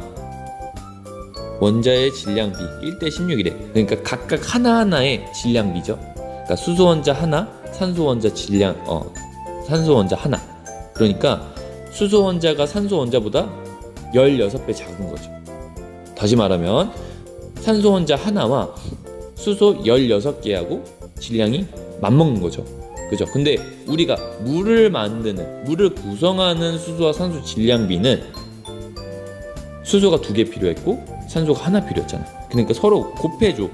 원자의 질량비 1대 16이래. 그러니까 각각 하나하나의 질량비죠. 그러니까 수소 원자 하나, 산소 원자 하나. 그러니까 수소 원자가 산소 원자보다 16배 작은 거죠. 다시 말하면 산소 원자 하나와 수소 16개하고 질량이 맞먹는 거죠. 그죠? 근데 우리가 물을 구성하는 수소와 산소 질량비는 수소가 2개 필요했고 산소가 하나 필요했잖아. 그러니까 서로 곱해줘.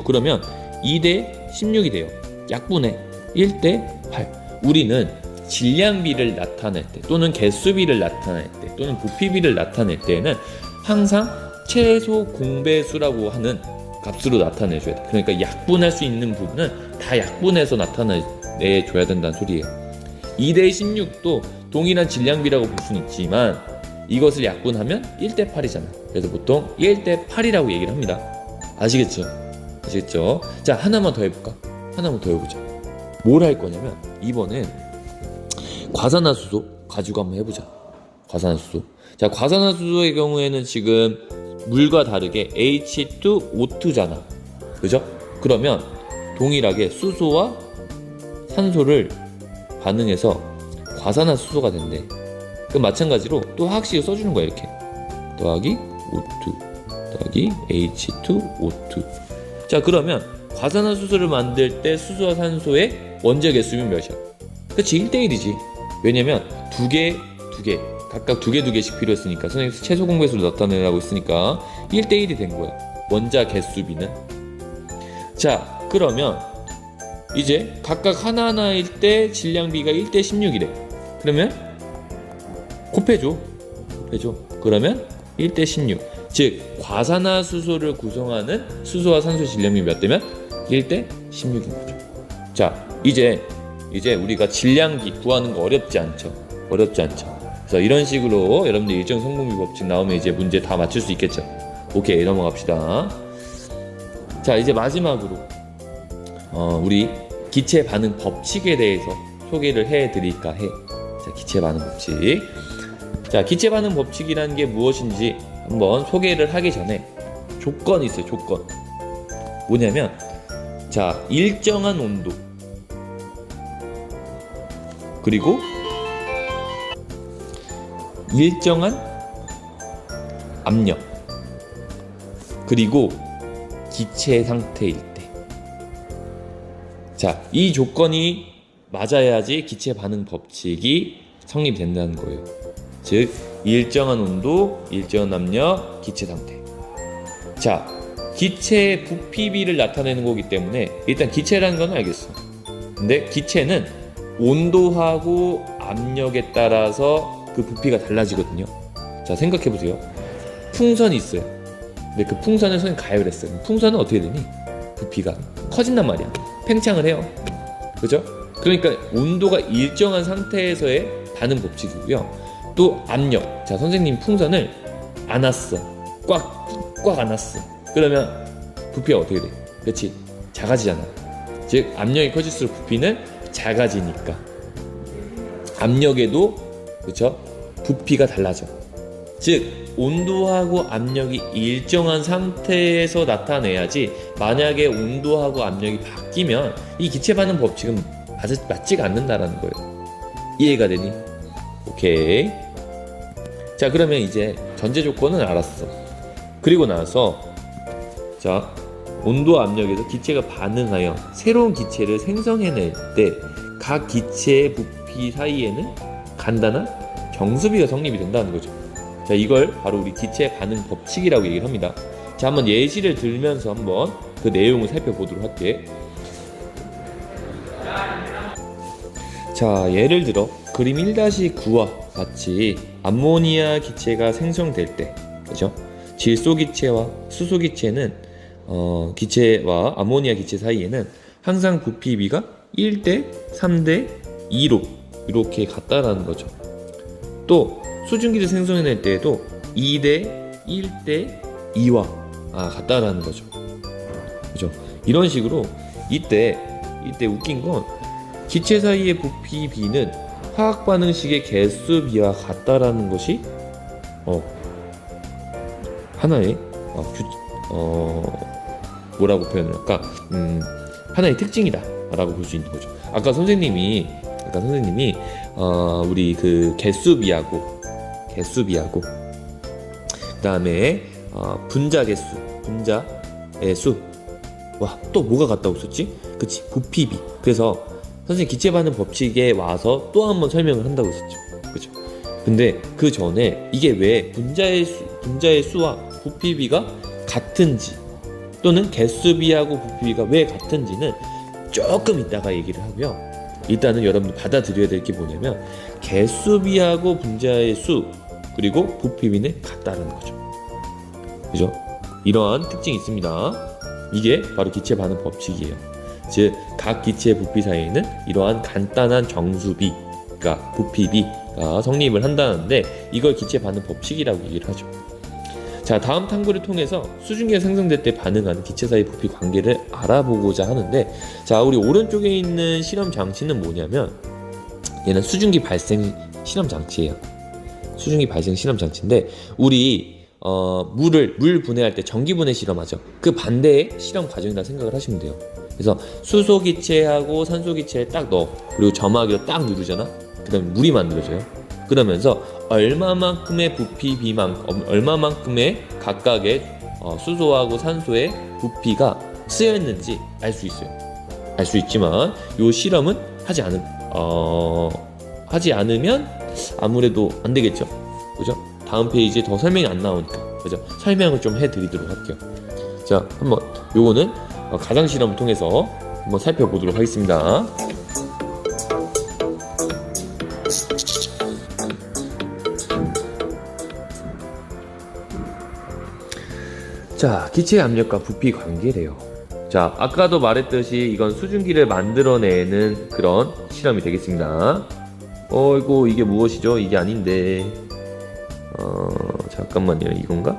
그러면 2대 16이 돼요. 약분해. 1대 8. 우리는 질량비를 나타낼 때, 또는 개수비를 나타낼 때, 또는 부피비를 나타낼 때는 항상 최소 공배수라고 하는 값으로 나타내줘야 돼. 그러니까 약분할 수 있는 부분은 다 약분해서 나타내줘야 된다는 소리예요. 2대 16도 동일한 질량비라고 볼 수는 있지만 이것을 약분하면 1대 8이잖아. 그래서 보통 1대 8이라고 얘기를 합니다. 아시겠죠? 자, 하나만 더 해보자. 뭘 할 거냐면 이번엔 과산화수소 가지고 한번 해보자. 자, 과산화수소의 경우에는 지금 물과 다르게 H2O2잖아. 그죠? 그러면 동일하게 수소와 산소를 반응해서 과산화수소가 된대. 그럼 마찬가지로 또 화학식을 써주는 거야. 이렇게 더하기 O2 더하기 H2O2. 자, 그러면 과산화수소를 만들 때 수소와 산소의 원자 개수는 몇이야? 그치, 1대1이지. 왜냐면 두 개 각각 두 개씩 필요했으니까, 선생님께서 최소 공배수를 나타내라고 했으니까 1대1이 된 거야. 원자 개수비는. 자, 그러면 이제 각각 하나하나일 때 질량비가 1대 16이래. 그러면 곱해줘. 그러면 1대 16. 즉 과산화수소를 구성하는 수소와 산소 질량비 몇 대면? 1대 16인 거죠. 자, 이제 우리가 질량비 구하는 거 어렵지 않죠. 그래서 이런 식으로 여러분들 일정 성분비 법칙 나오면 이제 문제 다 맞출 수 있겠죠. 오케이, 넘어갑시다. 자, 이제 마지막으로 우리 기체 반응 법칙에 대해서 소개를 해드릴까 해. 자, 기체 반응 법칙. 자, 기체 반응 법칙이라는 게 무엇인지 한번 소개를 하기 전에 조건이 있어요. 조건. 뭐냐면, 자, 일정한 온도, 그리고 일정한 압력, 그리고 기체 상태일 때. 자, 이 조건이 맞아야지 기체 반응 법칙이 성립된다는 거예요. 즉, 일정한 온도, 일정한 압력, 기체 상태. 자, 기체의 부피비를 나타내는 거기 때문에 일단 기체라는 건 알겠어. 근데 기체는 온도하고 압력에 따라서 그 부피가 달라지거든요. 자, 생각해보세요. 풍선이 있어요. 근데 그 풍선을 선생님 가열했어요. 풍선은 어떻게 되니? 부피가 커진단 말이야. 팽창을 해요. 그죠? 그러니까 온도가 일정한 상태에서의 반응 법칙이고요. 또 압력. 자, 선생님 풍선을 안았어. 꽉 안았어. 그러면 부피가 어떻게 돼? 그렇지? 작아지잖아. 즉, 압력이 커질수록 부피는 작아지니까 압력에도, 그렇죠? 부피가 달라져. 즉, 온도하고 압력이 일정한 상태에서 나타내야지, 만약에 온도하고 압력이 바뀌면 이 기체 반응 법칙은 맞지가 않는다라는 거예요. 이해가 되니? 오케이. 자, 그러면 이제 전제 조건은 알았어. 그리고 나서, 자, 온도 압력에서 기체가 반응하여 새로운 기체를 생성해낼 때 각 기체의 부피 사이에는 간단한 정수비가 성립이 된다는 거죠. 자, 이걸 바로 우리 기체 반응 법칙이라고 얘기를 합니다. 자, 한번 예시를 들면서 한번 그 내용을 살펴보도록 할게. 자, 예를 들어 그림 1-9와 같이 암모니아 기체가 생성될 때, 그죠? 질소 기체와 수소 기체는 기체와 아모니아 기체 사이에는 항상 부피비가 1:3:2로 이렇게 같다라는 거죠. 또 수증기를 생성해낼 때에도 2:1:2와 같다라는 거죠. 그죠? 이런 식으로 이때 웃긴 건 기체 사이의 부피비는 화학 반응식의 개수비와 같다라는 것이 하나의 뭐라고 표현을 할까? 하나의 특징이다라고 볼 수 있는 거죠. 아까 선생님이 우리 그 개수비하고 그다음에 분자의 수. 와, 또 뭐가 같다고 썼지? 그치, 부피비. 그래서 선생님 기체 반응 법칙에 와서 또 한 번 설명을 한다고 했었죠. 그죠? 근데 그 전에 이게 왜 분자의 수와 부피비가 같은지, 또는 개수비하고 부피비가 왜 같은지는 조금 이따가 얘기를 하고요. 일단은 여러분들 받아들여야 될 게 뭐냐면, 개수비하고 분자의 수 그리고 부피비는 같다는 거죠. 그죠? 이러한 특징이 있습니다. 이게 바로 기체 반응 법칙이에요. 즉, 각 기체의 부피 사이에는 이러한 간단한 정수비가, 부피비가 성립을 한다는데, 이걸 기체 반응 법칙이라고 얘기를 하죠. 자, 다음 탐구를 통해서 수증기가 생성될 때 반응하는 기체 사이 부피 관계를 알아보고자 하는데, 자, 우리 오른쪽에 있는 실험 장치는 뭐냐면, 얘는 수증기 발생 실험 장치예요. 수증기 발생 실험 장치인데, 우리 물 분해할 때 전기 분해 실험하죠. 그 반대의 실험 과정이라 생각을 하시면 돼요. 그래서 수소 기체하고 산소 기체를 딱 넣어, 그리고 점화기로 딱 누르잖아. 그 다음에 물이 만들어져요. 그러면서 얼마만큼의 얼마만큼의 각각의 수소하고 산소의 부피가 쓰여있는지 알 수 있어요. 알 수 있지만 이 실험은 하지 않으면 아무래도 안 되겠죠. 그죠? 다음 페이지에 더 설명이 안 나오니까, 그죠? 설명을 좀 해드리도록 할게요. 자, 한번 요거는 가상 실험을 통해서 한번 살펴보도록 하겠습니다. 자, 기체의 압력과 부피 관계래요. 자, 아까도 말했듯이 이건 수증기를 만들어내는 그런 실험이 되겠습니다. 어이구, 이게 무엇이죠? 이게 아닌데. 잠깐만요. 이건가?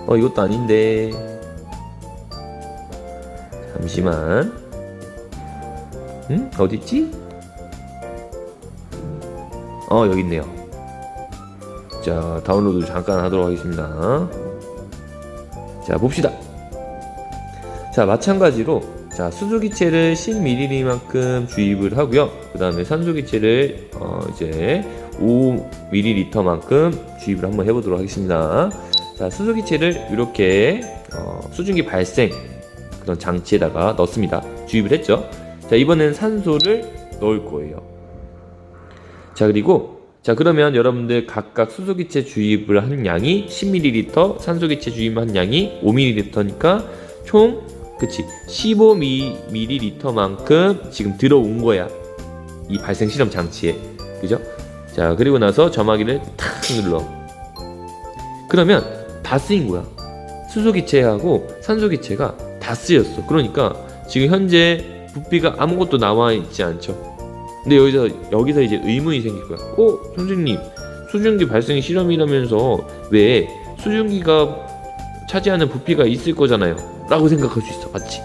이것도 아닌데. 잠시만. 어딨지? 여기 있네요. 자, 다운로드 잠깐 하도록 하겠습니다. 자, 봅시다. 자, 마찬가지로 자, 수소기체를 10ml만큼 주입을 하고요. 그 다음에 산소기체를 이제 5ml만큼 주입을 한번 해보도록 하겠습니다. 자, 수소기체를 이렇게 수증기 발생 그런 장치에다가 넣습니다. 주입을 했죠. 자, 이번엔 산소를 넣을 거예요. 자, 그리고 자, 그러면 여러분들 각각 수소기체 주입을 한 양이 10ml, 산소기체 주입한 양이 5ml니까 총 그치 15ml만큼 지금 들어온 거야, 이 발생 실험 장치에. 그죠? 자, 그리고 나서 점화기를 탁 눌러. 그러면 다 쓰인 거야. 수소기체하고 산소기체가 다 쓰였어. 그러니까 지금 현재 부피가 아무것도 나와 있지 않죠. 근데 여기서 이제 의문이 생길 거야. 선생님, 수증기 발생 실험이라면서 왜 수증기가 차지하는 부피가 있을 거잖아요 라고 생각할 수 있어. 맞지?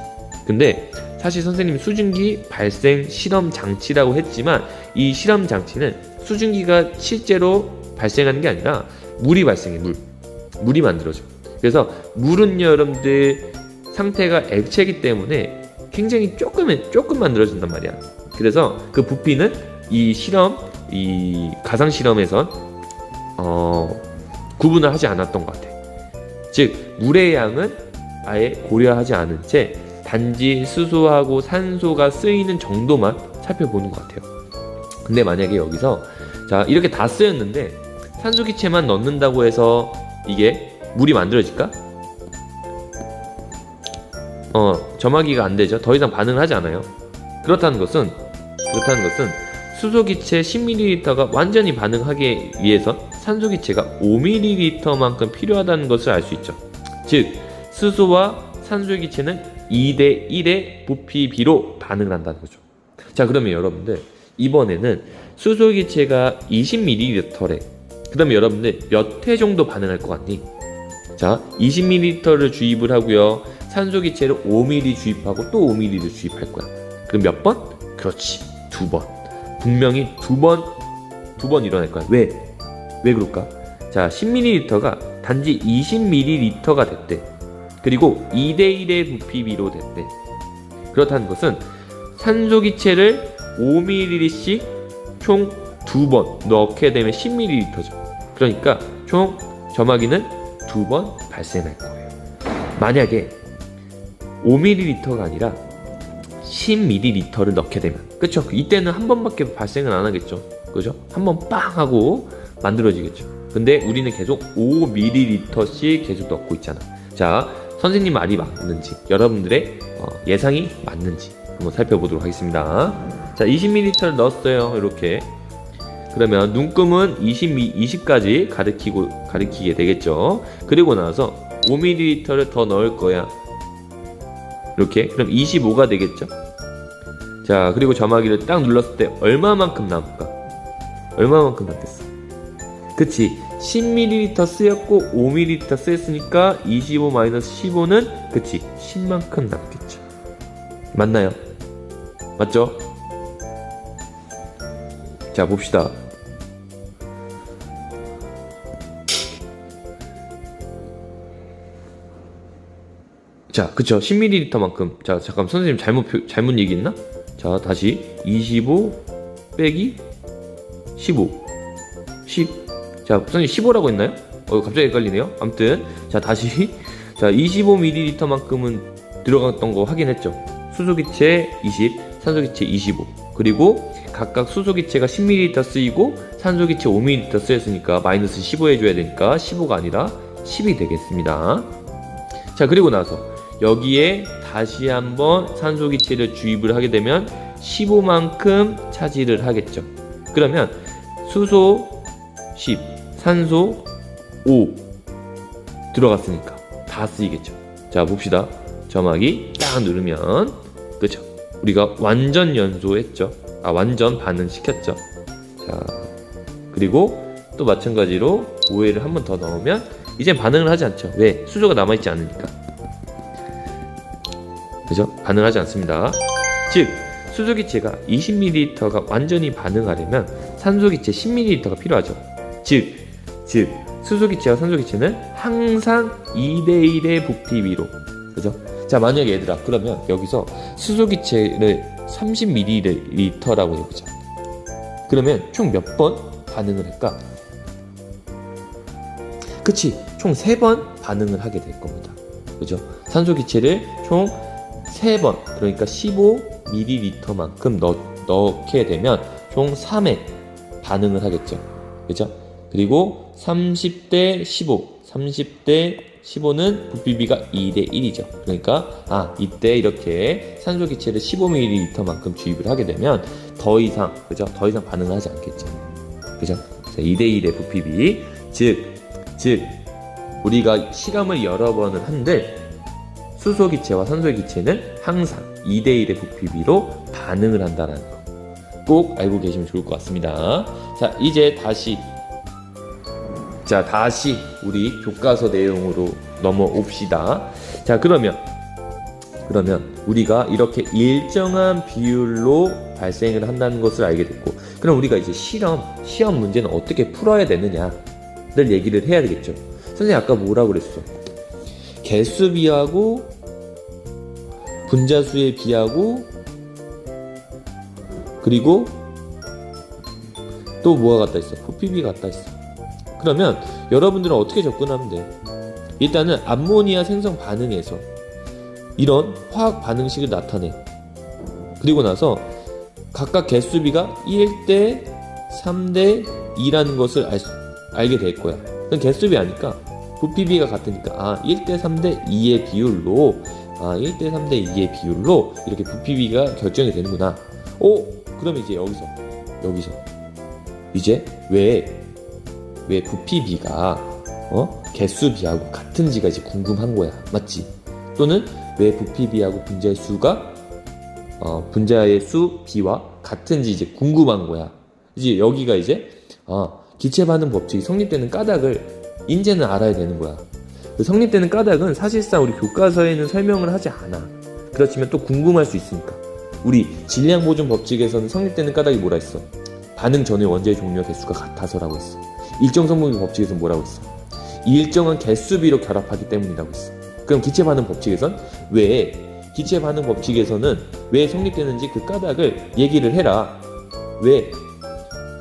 근데 사실 선생님이 수증기 발생 실험 장치라고 했지만 이 실험 장치는 수증기가 실제로 발생하는 게 아니라 물이 발생해. 물이 만들어져. 그래서 물은 여러분들 상태가 액체이기 때문에 굉장히 조금 만들어진단 말이야. 그래서 그 부피는 이 가상 실험에선 구분을 하지 않았던 것 같아. 즉 물의 양은 아예 고려하지 않은 채 단지 수소하고 산소가 쓰이는 정도만 살펴보는 것 같아요. 근데 만약에 여기서 자, 이렇게 다 쓰였는데 산소기체만 넣는다고 해서 이게 물이 만들어질까? 점화기가 안 되죠. 더 이상 반응을 하지 않아요. 그렇다는 것은 수소기체 10ml가 완전히 반응하기 위해선 산소기체가 5ml만큼 필요하다는 것을 알 수 있죠. 즉 수소와 산소기체는 2대1의 부피 비로 반응을 한다는 거죠. 자, 그러면 여러분들 이번에는 수소기체가 20ml래. 그 다음에 여러분들 몇 회 정도 반응할 것 같니? 자, 20ml를 주입을 하고요, 산소기체를 5ml 주입하고 또 5ml를 주입할 거야. 그럼 몇 번? 그렇지, 2번. 분명히 두 번 일어날 거야. 왜 그럴까? 자, 10ml가 단지 20ml가 됐대. 그리고 2대1의 부피비로 됐대. 그렇다는 것은 산소기체를 5ml씩 총 2번 넣게 되면 10ml죠. 그러니까 총 점화기는 2번 발생할 거예요. 만약에 5ml가 아니라 10ml를 넣게 되면, 그쵸? 이때는 한 번밖에 발생은 안 하겠죠. 그죠? 한 번 빵 하고 만들어지겠죠. 근데 우리는 계속 5ml씩 계속 넣고 있잖아. 자, 선생님 말이 맞는지, 여러분들의 예상이 맞는지 한번 살펴보도록 하겠습니다. 자, 20ml를 넣었어요. 이렇게. 그러면 눈금은 20까지 가리키게 되겠죠. 그리고 나서 5ml를 더 넣을 거야. 이렇게. 그럼 25가 되겠죠. 자, 그리고 점화기를 딱 눌렀을 때 얼마만큼 남을까? 얼마만큼 남겠어? 그치, 10ml 쓰였고 5ml 쓰였으니까 25-15는 그치, 10만큼 남겠죠. 맞나요? 맞죠? 자, 봅시다. 자, 그쵸, 10ml만큼. 자, 잠깐 선생님 잘못 얘기했나? 자, 다시 25 빼기 15 10. 자, 선생님 15라고 했나요? 갑자기 헷갈리네요. 아무튼 자, 다시 자, 25ml만큼은 들어갔던 거 확인했죠. 수소기체 20, 산소기체 25. 그리고 각각 수소기체가 10ml 쓰이고 산소기체 5ml 쓰였으니까 마이너스 15 해줘야 되니까 15가 아니라 10이 되겠습니다. 자, 그리고 나서 여기에 다시 한번 산소기체를 주입을 하게 되면 15만큼 차지를 하겠죠. 그러면 수소 10, 산소 5 들어갔으니까 다 쓰이겠죠. 자, 봅시다. 점화기 딱 누르면, 그쵸, 우리가 완전 연소했죠. 완전 반응시켰죠. 자, 그리고 또 마찬가지로 OA를 한 번 더 넣으면 이젠 반응을 하지 않죠. 왜? 수소가 남아있지 않으니까. 그죠? 반응하지 않습니다. 즉 수소기체가 20ml가 완전히 반응하려면 산소기체 10ml가 필요하죠. 즉 즉 수소기체와 산소기체는 항상 2대1의 부피비로, 그죠? 자, 만약에 얘들아, 그러면 여기서 수소기체를 30ml라고 해보자. 그러면 총 몇 번 반응을 할까? 그치, 총 3번 반응을 하게 될 겁니다. 그죠? 산소기체를 총 3번, 그러니까 15ml만큼 넣게 되면 총 3회 반응을 하겠죠. 그죠? 그리고 30대 15, 30대 15는 부피비가 2대 1이죠. 그러니까 이때 이렇게 산소기체를 15ml만큼 주입을 하게 되면 더 이상, 그죠? 더 이상 반응을 하지 않겠죠. 그죠? 2대 1의 부피비, 즉 우리가 실험을 여러 번을 한들 수소기체와 산소기체는 항상 2대 1의 부피비로 반응을 한다는 거 꼭 알고 계시면 좋을 것 같습니다. 자, 이제 다시 우리 교과서 내용으로 넘어옵시다. 자, 그러면 우리가 이렇게 일정한 비율로 발생을 한다는 것을 알게 됐고, 그럼 우리가 이제 시험 문제는 어떻게 풀어야 되느냐를 얘기를 해야 되겠죠. 선생님 아까 뭐라고 그랬어? 개수 비하고 분자수의 비하고 그리고 또 뭐가 같다 했어? 부피비 같다 했어. 그러면 여러분들은 어떻게 접근하면 돼? 일단은 암모니아 생성 반응에서 이런 화학 반응식을 나타내. 그리고 나서 각각 개수비가 1대 3대 2라는 것을 알게 될 거야. 그럼 개수비 아니까 부피비가 같으니까 1대 3대 2의 비율로 1대 3대 2의 비율로 이렇게 부피비가 결정이 되는구나. 그럼 이제 여기서 이제 왜 부피비가 개수비하고 같은지가 이제 궁금한 거야. 맞지? 또는 왜 부피비하고 분자의 수 비와 같은지 이제 궁금한 거야. 이제 여기가 이제 기체 반응 법칙이 성립되는 까닭을 이제는 알아야 되는 거야. 그 성립되는 까닭은 사실상 우리 교과서에는 설명을 하지 않아. 그렇지만 또 궁금할 수 있으니까. 우리 질량 보존 법칙에서는 성립되는 까닭이 뭐라 했어? 반응 전의 원자의 종류와 개수가 같아서라고 했어. 일정 성분비 법칙에서는 뭐라고 했어? 일정한 개수비로 결합하기 때문이라고 했어. 그럼 기체 반응 법칙에서는 왜 성립되는지 그 까닭을 얘기를 해라. 왜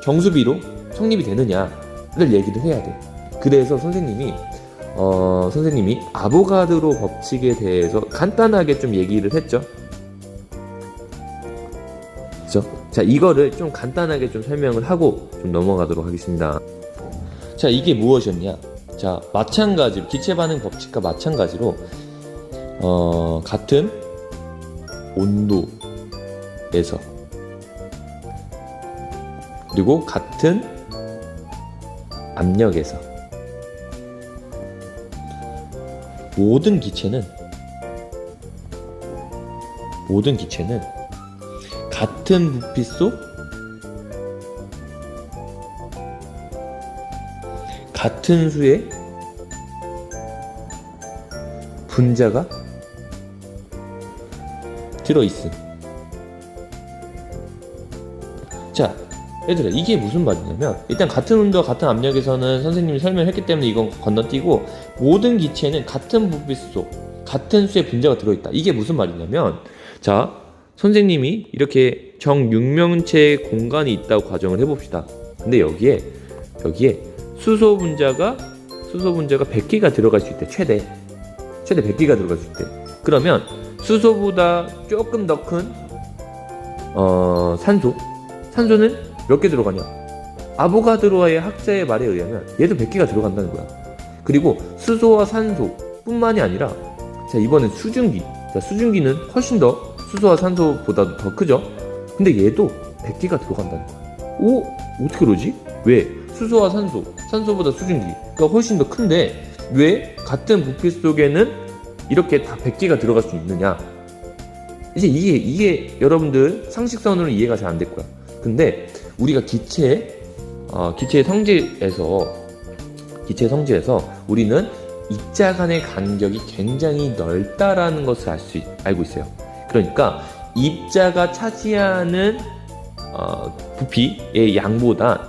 정수비로 성립이 되느냐를 얘기를 해야 돼. 그래서 선생님이 아보가드로 법칙에 대해서 간단하게 좀 얘기를 했죠. 그렇죠? 자, 이거를 좀 간단하게 좀 설명을 하고 좀 넘어가도록 하겠습니다. 자, 이게 무엇이었냐? 자, 마찬가지로 기체 반응 법칙과 마찬가지로 같은 온도에서 그리고 같은 압력에서 모든 기체는 같은 부피 속 같은 수의 분자가 들어있음. 자, 얘들아, 이게 무슨 말이냐면 일단 같은 온도와 같은 압력에서는 선생님이 설명했기 때문에 이건 건너뛰고 모든 기체는 같은 부피 속 같은 수의 분자가 들어있다. 이게 무슨 말이냐면 자, 선생님이 이렇게 정육면체의 공간이 있다고 가정을 해봅시다. 근데 여기에 수소 분자가 100개가 들어갈 수 있대. 최대 100개가 들어갈 수 있대. 그러면 수소보다 조금 더 큰 산소는 몇 개 들어가냐? 아보가드로의 학자의 말에 의하면 얘도 100개가 들어간다는 거야. 그리고 수소와 산소뿐만이 아니라 자, 이번엔 수증기. 자, 수증기는 훨씬 더 수소와 산소보다도 더 크죠? 근데 얘도 100개가 들어간다는 거야. 어떻게 그러지? 왜? 수소와 산소보다 수증기가 훨씬 더 큰데 왜 같은 부피 속에는 이렇게 다 100개가 들어갈 수 있느냐? 이제 이게 여러분들 상식선으로는 이해가 잘 안 될 거야. 근데 우리가 기체의 성질에서 우리는 입자 간의 간격이 굉장히 넓다라는 것을 알고 있어요. 그러니까 입자가 차지하는 부피의 양보다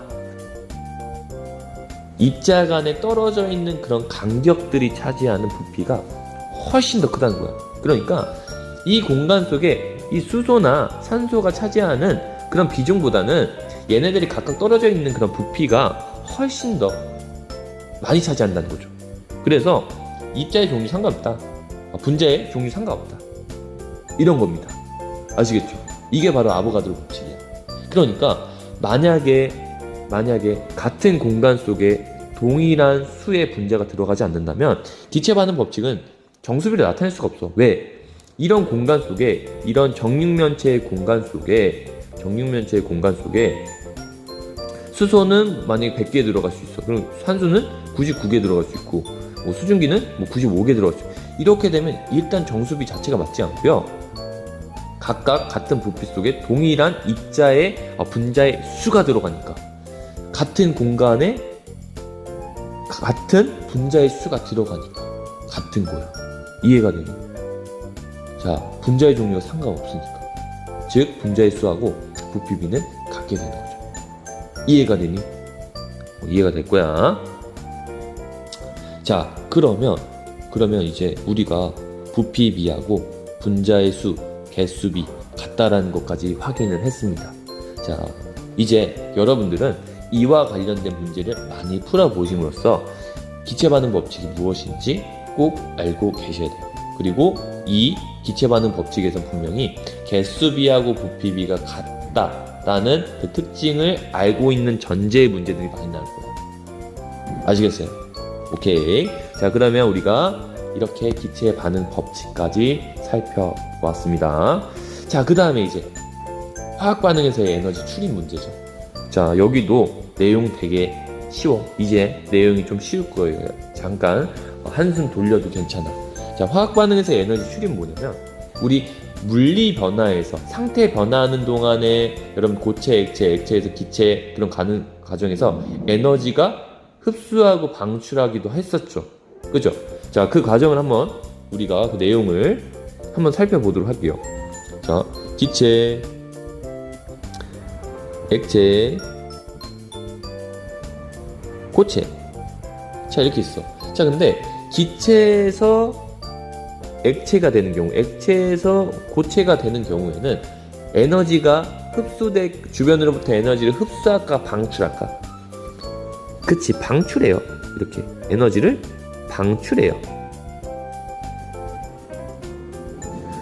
입자 간에 떨어져 있는 그런 간격들이 차지하는 부피가 훨씬 더 크다는 거야. 그러니까 이 공간 속에 이 수소나 산소가 차지하는 그런 비중보다는 얘네들이 각각 떨어져 있는 그런 부피가 훨씬 더 많이 차지한다는 거죠. 그래서 입자의 종류 상관없다. 분자의 종류 상관없다. 이런 겁니다. 아시겠죠? 이게 바로 아보가드로 법칙이야. 그러니까 만약에 같은 공간 속에 동일한 수의 분자가 들어가지 않는다면 기체 반응 법칙은 정수비를 나타낼 수가 없어. 왜? 이런 공간 속에, 이런 정육면체의 공간 속에 수소는 만약에 100개 들어갈 수 있어. 그럼 산소는 99개 들어갈 수 있고, 뭐 수증기는 95개 들어갈 수 있고. 이렇게 되면 일단 정수비 자체가 맞지 않고요. 각각 같은 부피 속에 동일한 입자의 분자의 수가 들어가니까 같은 공간에 같은 분자의 수가 들어가니까 같은 거야. 이해가 되니? 자, 분자의 종류가 상관없으니까. 즉 분자의 수하고 부피비는 같게 되는 거죠. 이해가 되니? 이해가 될 거야. 자, 그러면 이제 우리가 부피비하고 분자의 수, 개수비 같다라는 것까지 확인을 했습니다. 자, 이제 여러분들은 이와 관련된 문제를 많이 풀어보심으로써 기체 반응 법칙이 무엇인지 꼭 알고 계셔야 돼요. 그리고 이 기체 반응 법칙에서 분명히 개수비하고 부피비가 같다라는 그 특징을 알고 있는 전제의 문제들이 많이 나올 거예요. 아시겠어요? 오케이. 자, 그러면 우리가 이렇게 기체 반응 법칙까지 살펴보았습니다. 자, 그 다음에 이제 화학 반응에서의 에너지 출입 문제죠. 자, 여기도 내용 되게 쉬워. 이제 내용이 좀 쉬울 거예요. 잠깐 한숨 돌려도 괜찮아. 자, 화학 반응에서의 에너지 출입은 뭐냐면 우리 물리 변화에서 상태 변화하는 동안에 여러분 고체, 액체에서 기체 그런 가는 과정에서 에너지가 흡수하고 방출하기도 했었죠. 그죠? 자, 그 과정을 한번 우리가 그 내용을 한번 살펴보도록 할게요. 자, 기체, 액체, 고체. 자, 이렇게 있어. 자, 근데 기체에서 액체가 되는 경우, 액체에서 고체가 되는 경우에는 에너지가 주변으로부터 에너지를 흡수할까 방출할까? 그치, 방출해요. 이렇게 에너지를 방출해요.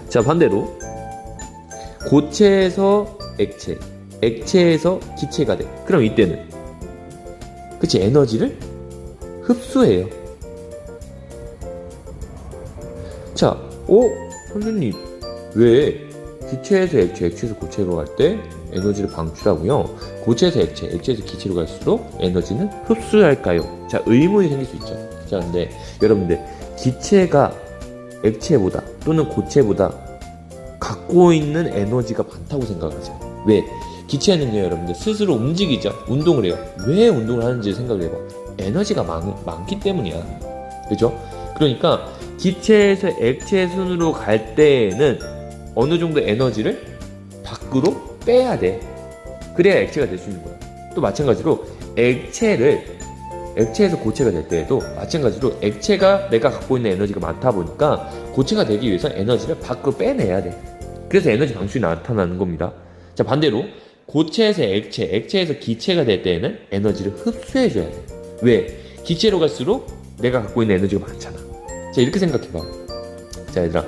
자, 반대로 고체에서 액체, 액체에서 기체가 돼. 그럼 이때는 그치, 에너지를 흡수해요. 자, 선생님 왜 기체에서 액체, 액체에서 고체로 갈 때 에너지를 방출하고요, 고체에서 액체, 액체에서 기체로 갈수록 에너지는 흡수할까요? 자, 의문이 생길 수 있죠. 자, 근데 여러분들 기체가 액체보다 또는 고체보다 갖고 있는 에너지가 많다고 생각하세요. 왜? 기체는요, 여러분들 스스로 움직이죠. 운동을 해요. 왜 운동을 하는지 생각을 해봐. 에너지가 많기 때문이야. 그죠? 그러니까 기체에서 액체 순으로 갈 때에는 어느 정도 에너지를 밖으로 빼야 돼. 그래야 액체가 될 수 있는 거야. 또 마찬가지로 액체에서 고체가 될 때에도 마찬가지로 액체가 내가 갖고 있는 에너지가 많다 보니까 고체가 되기 위해서 에너지를 밖으로 빼내야 돼. 그래서 에너지 방출이 나타나는 겁니다. 자, 반대로 고체에서 액체, 액체에서 기체가 될 때에는 에너지를 흡수해줘야 돼. 왜? 기체로 갈수록 내가 갖고 있는 에너지가 많잖아. 자, 이렇게 생각해봐. 자, 얘들아,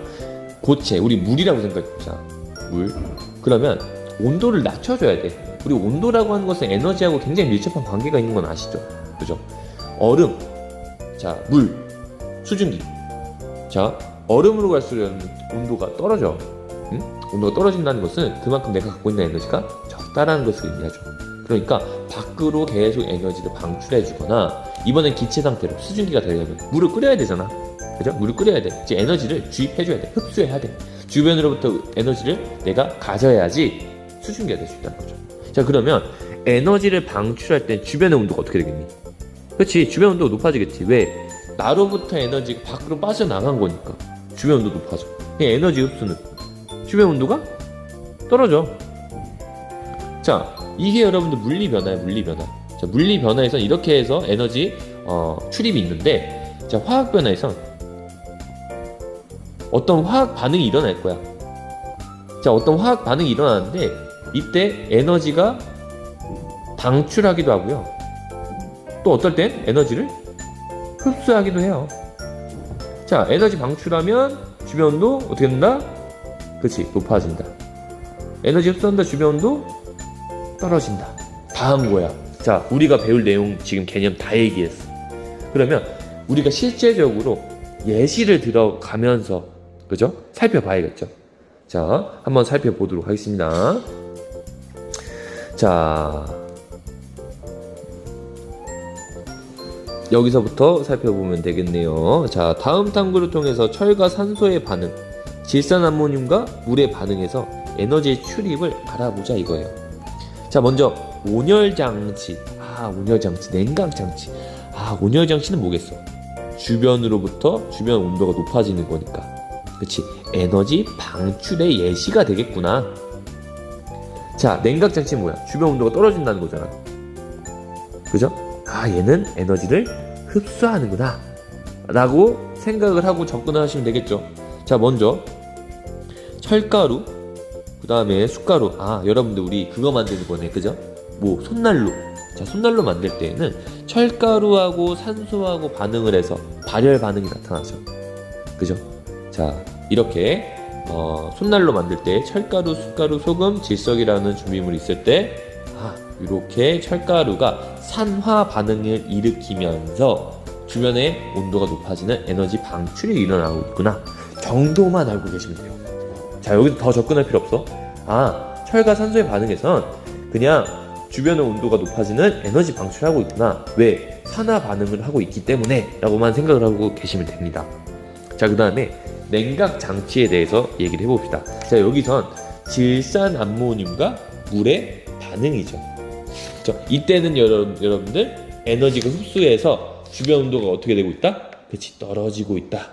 고체, 우리 물이라고 생각해보자. 물. 그러면 온도를 낮춰줘야 돼. 우리 온도라고 하는 것은 에너지하고 굉장히 밀접한 관계가 있는 건 아시죠? 그죠? 얼음, 자, 물, 수증기. 자, 얼음으로 갈수록 온도가 떨어져. 응? 온도가 떨어진다는 것은 그만큼 내가 갖고 있는 에너지가 적다라는 것을 의미하죠. 그러니까 밖으로 계속 에너지를 방출해주거나, 이번엔 기체 상태로 수증기가 되려면 물을 끓여야 되잖아. 그죠? 물을 끓여야 돼. 이제 에너지를 주입해줘야 돼. 흡수해야 돼. 주변으로부터 에너지를 내가 가져야지 수증기가 될 수 있다는 거죠. 자, 그러면 에너지를 방출할 때 주변의 온도가 어떻게 되겠니? 그렇지, 주변 온도가 높아지겠지. 왜? 나로부터 에너지가 밖으로 빠져나간 거니까 주변 온도 높아져. 에너지 흡수는 주변 온도가 떨어져. 자, 이게 여러분들 물리 변화야, 물리 변화. 자, 물리 변화에선 이렇게 해서 에너지 출입이 있는데, 자, 화학 변화에선 어떤 화학 반응이 일어날 거야. 자, 어떤 화학 반응이 일어나는데 이때 에너지가 방출하기도 하고요. 또 어떨 땐 에너지를 흡수하기도 해요. 자, 에너지 방출하면 주변 온도 어떻게 된다? 그치, 높아진다. 에너지 흡수한다, 주변 온도 떨어진다. 다 한 거야. 자, 우리가 배울 내용 지금 개념 다 얘기했어. 그러면 우리가 실제적으로 예시를 들어가면서, 그죠? 살펴봐야겠죠. 자, 한번 살펴보도록 하겠습니다. 자, 여기서부터 살펴보면 되겠네요. 자, 다음 탐구를 통해서 철과 산소의 반응, 질산암모늄과 물의 반응에서 에너지의 출입을 알아보자 이거예요. 자, 먼저 온열장치. 온열장치, 냉각장치. 온열장치는 뭐겠어? 주변으로부터 주변 온도가 높아지는 거니까. 그치? 에너지 방출의 예시가 되겠구나. 자, 냉각장치는 뭐야? 주변 온도가 떨어진다는 거잖아. 그죠? 얘는 에너지를 흡수하는구나 라고 생각을 하고 접근을 하시면 되겠죠. 자, 먼저 철가루, 그 다음에 숟가루. 여러분들 우리 그거 만드는 거네, 그죠? 손난로. 자, 손난로 만들 때에는 철가루하고 산소하고 반응을 해서 발열 반응이 나타나죠. 그죠? 자, 이렇게 손난로 만들 때 철가루, 숟가루, 소금, 질석이라는 준비물이 있을 때 이렇게 철가루가 산화 반응을 일으키면서 주변의 온도가 높아지는 에너지 방출이 일어나고 있구나 정도만 알고 계시면 돼요. 자, 여기서 더 접근할 필요 없어. 철과 산소의 반응에선 그냥 주변의 온도가 높아지는 에너지 방출하고 있구나. 왜? 산화 반응을 하고 있기 때문에 라고만 생각을 하고 계시면 됩니다. 자, 그 다음에 냉각 장치에 대해서 얘기를 해봅시다. 자, 여기선 질산암모늄과 물의 반응이죠. 이때는 여러분들 에너지가 흡수해서 주변 온도가 어떻게 되고 있다? 그치, 떨어지고 있다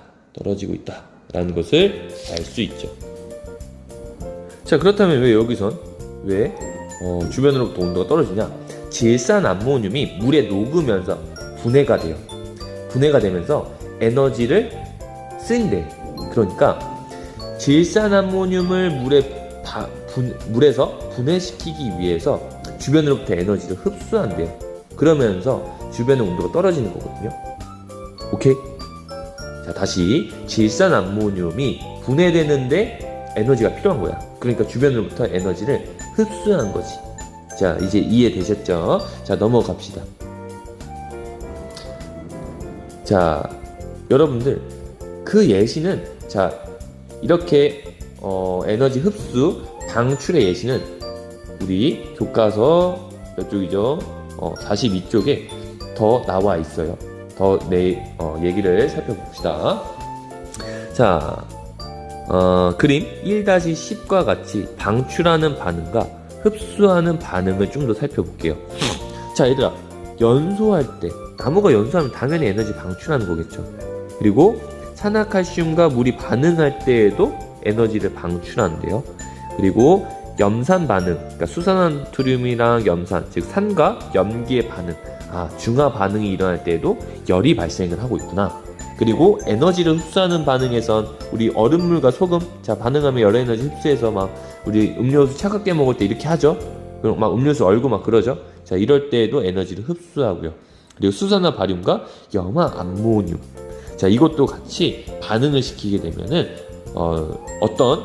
라는 것을 알 수 있죠. 자, 그렇다면 왜 여기선 주변으로부터 온도가 떨어지냐? 질산암모늄이 물에 녹으면서 분해가 돼요. 분해가 되면서 에너지를 쓰인대. 그러니까 질산암모늄을 물에서 분해시키기 위해서 주변으로부터 에너지를 흡수한대요. 그러면서 주변의 온도가 떨어지는 거거든요. 오케이? 자, 다시 질산암모늄이 분해되는데 에너지가 필요한 거야. 그러니까 주변으로부터 에너지를 흡수한 거지. 자, 이제 이해되셨죠? 자, 넘어갑시다. 자, 여러분들 그 예시는, 자, 이렇게 에너지 흡수 방출의 예시는 우리 교과서 몇 쪽이죠? 42쪽에 더 나와 있어요. 더 얘기를 살펴봅시다. 자, 그림 1-10과 같이 방출하는 반응과 흡수하는 반응을 좀 더 살펴볼게요. 자, 얘들아, 연소할 때, 나무가 연소하면 당연히 에너지 방출하는 거겠죠. 그리고 산화칼슘과 물이 반응할 때에도 에너지를 방출한대요. 그리고 염산 반응, 그러니까 수산나트륨이랑 염산, 즉 산과 염기의 반응, 중화 반응이 일어날 때에도 열이 발생을 하고 있구나. 그리고 에너지를 흡수하는 반응에선 우리 얼음물과 소금, 자, 반응하면 열 에너지 흡수해서 막 우리 음료수 차갑게 먹을 때 이렇게 하죠. 그럼 막 음료수 얼고 막 그러죠. 자, 이럴 때에도 에너지를 흡수하고요. 그리고 수산화 바륨과 염화 암모늄, 자, 이것도 같이 반응을 시키게 되면은 어떤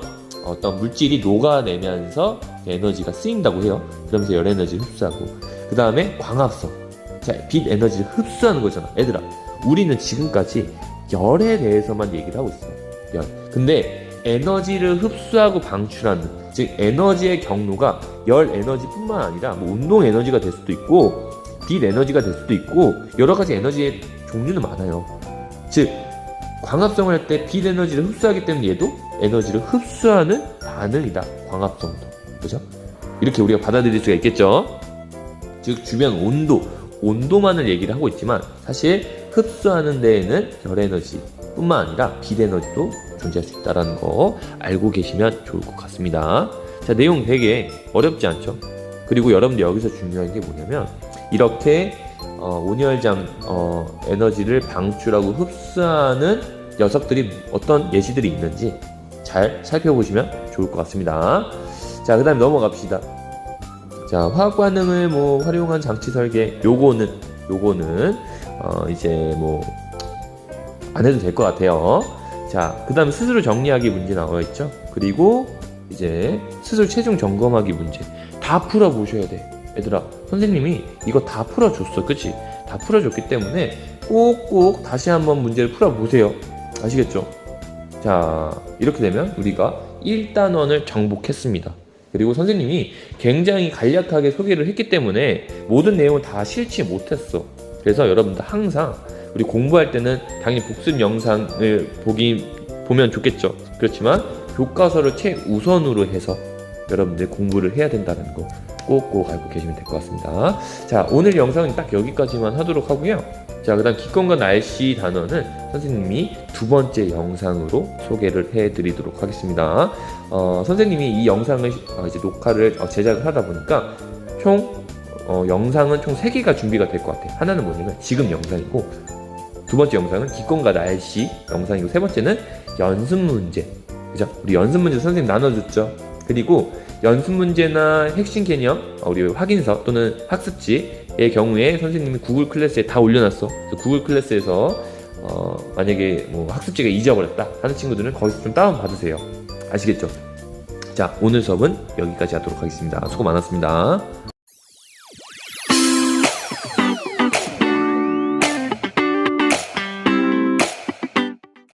물질이 녹아내면서 에너지가 쓰인다고 해요. 그러면서 열 에너지를 흡수하고, 그 다음에 광합성, 자, 빛 에너지를 흡수하는 거잖아. 얘들아, 우리는 지금까지 열에 대해서만 얘기를 하고 있어. 열. 근데 에너지를 흡수하고 방출하는, 즉 에너지의 경로가 열 에너지뿐만 아니라 운동 에너지가 될 수도 있고 빛 에너지가 될 수도 있고 여러 가지 에너지의 종류는 많아요. 즉 광합성을 할 때 빛 에너지를 흡수하기 때문에 얘도 에너지를 흡수하는 반응이다. 광합성도. 그죠? 이렇게 우리가 받아들일 수가 있겠죠. 즉 주변 온도만을 얘기를 하고 있지만 사실 흡수하는 데에는 열 에너지 뿐만 아니라 빛 에너지도 존재할 수 있다는 거 알고 계시면 좋을 것 같습니다. 자, 내용 되게 어렵지 않죠? 그리고 여러분들 여기서 중요한 게 뭐냐면 이렇게 온열장 에너지를 방출하고 흡수하는 녀석들이 어떤 예시들이 있는지 잘 살펴보시면 좋을 것 같습니다. 자, 그 다음에 넘어갑시다. 자, 화학 반응을 뭐 활용한 장치 설계, 요거는 이제 뭐 안 해도 될 것 같아요. 자, 그 다음에 스스로 정리하기 문제 나와 있죠. 그리고 이제 스스로 최종 점검하기 문제 다 풀어보셔야 돼. 얘들아, 선생님이 이거 다 풀어줬어, 그치? 다 풀어줬기 때문에 꼭꼭 다시 한번 문제를 풀어보세요. 아시겠죠? 자, 이렇게 되면 우리가 1단원을 정복했습니다. 그리고 선생님이 굉장히 간략하게 소개를 했기 때문에 모든 내용을 다 실지 못했어. 그래서 여러분들 항상 우리 공부할 때는 당연히 복습 영상을 보면 좋겠죠. 그렇지만 교과서를 최우선으로 해서 여러분들 공부를 해야 된다는 거 꼭꼭 알고 계시면 될 것 같습니다. 자, 오늘 영상은 딱 여기까지만 하도록 하고요. 자, 그 다음 기권과 날씨 단어는 선생님이 두 번째 영상으로 소개를 해드리도록 하겠습니다. 선생님이 이 영상을 이제 녹화를 제작을 하다 보니까 총 영상은 총 3개가 준비가 될 것 같아요. 하나는 뭐냐면 지금 영상이고, 두 번째 영상은 기권과 날씨 영상이고, 세 번째는 연습 문제. 그죠? 우리 연습 문제 선생님 나눠줬죠. 그리고 연습 문제나 핵심 개념, 우리 확인서 또는 학습지의 경우에 선생님이 구글 클래스에 다 올려놨어. 그래서 구글 클래스에서 만약에 뭐 학습지가 잊어버렸다 하는 친구들은 거기서 좀 다운 받으세요. 아시겠죠? 자, 오늘 수업은 여기까지 하도록 하겠습니다. 수고 많았습니다.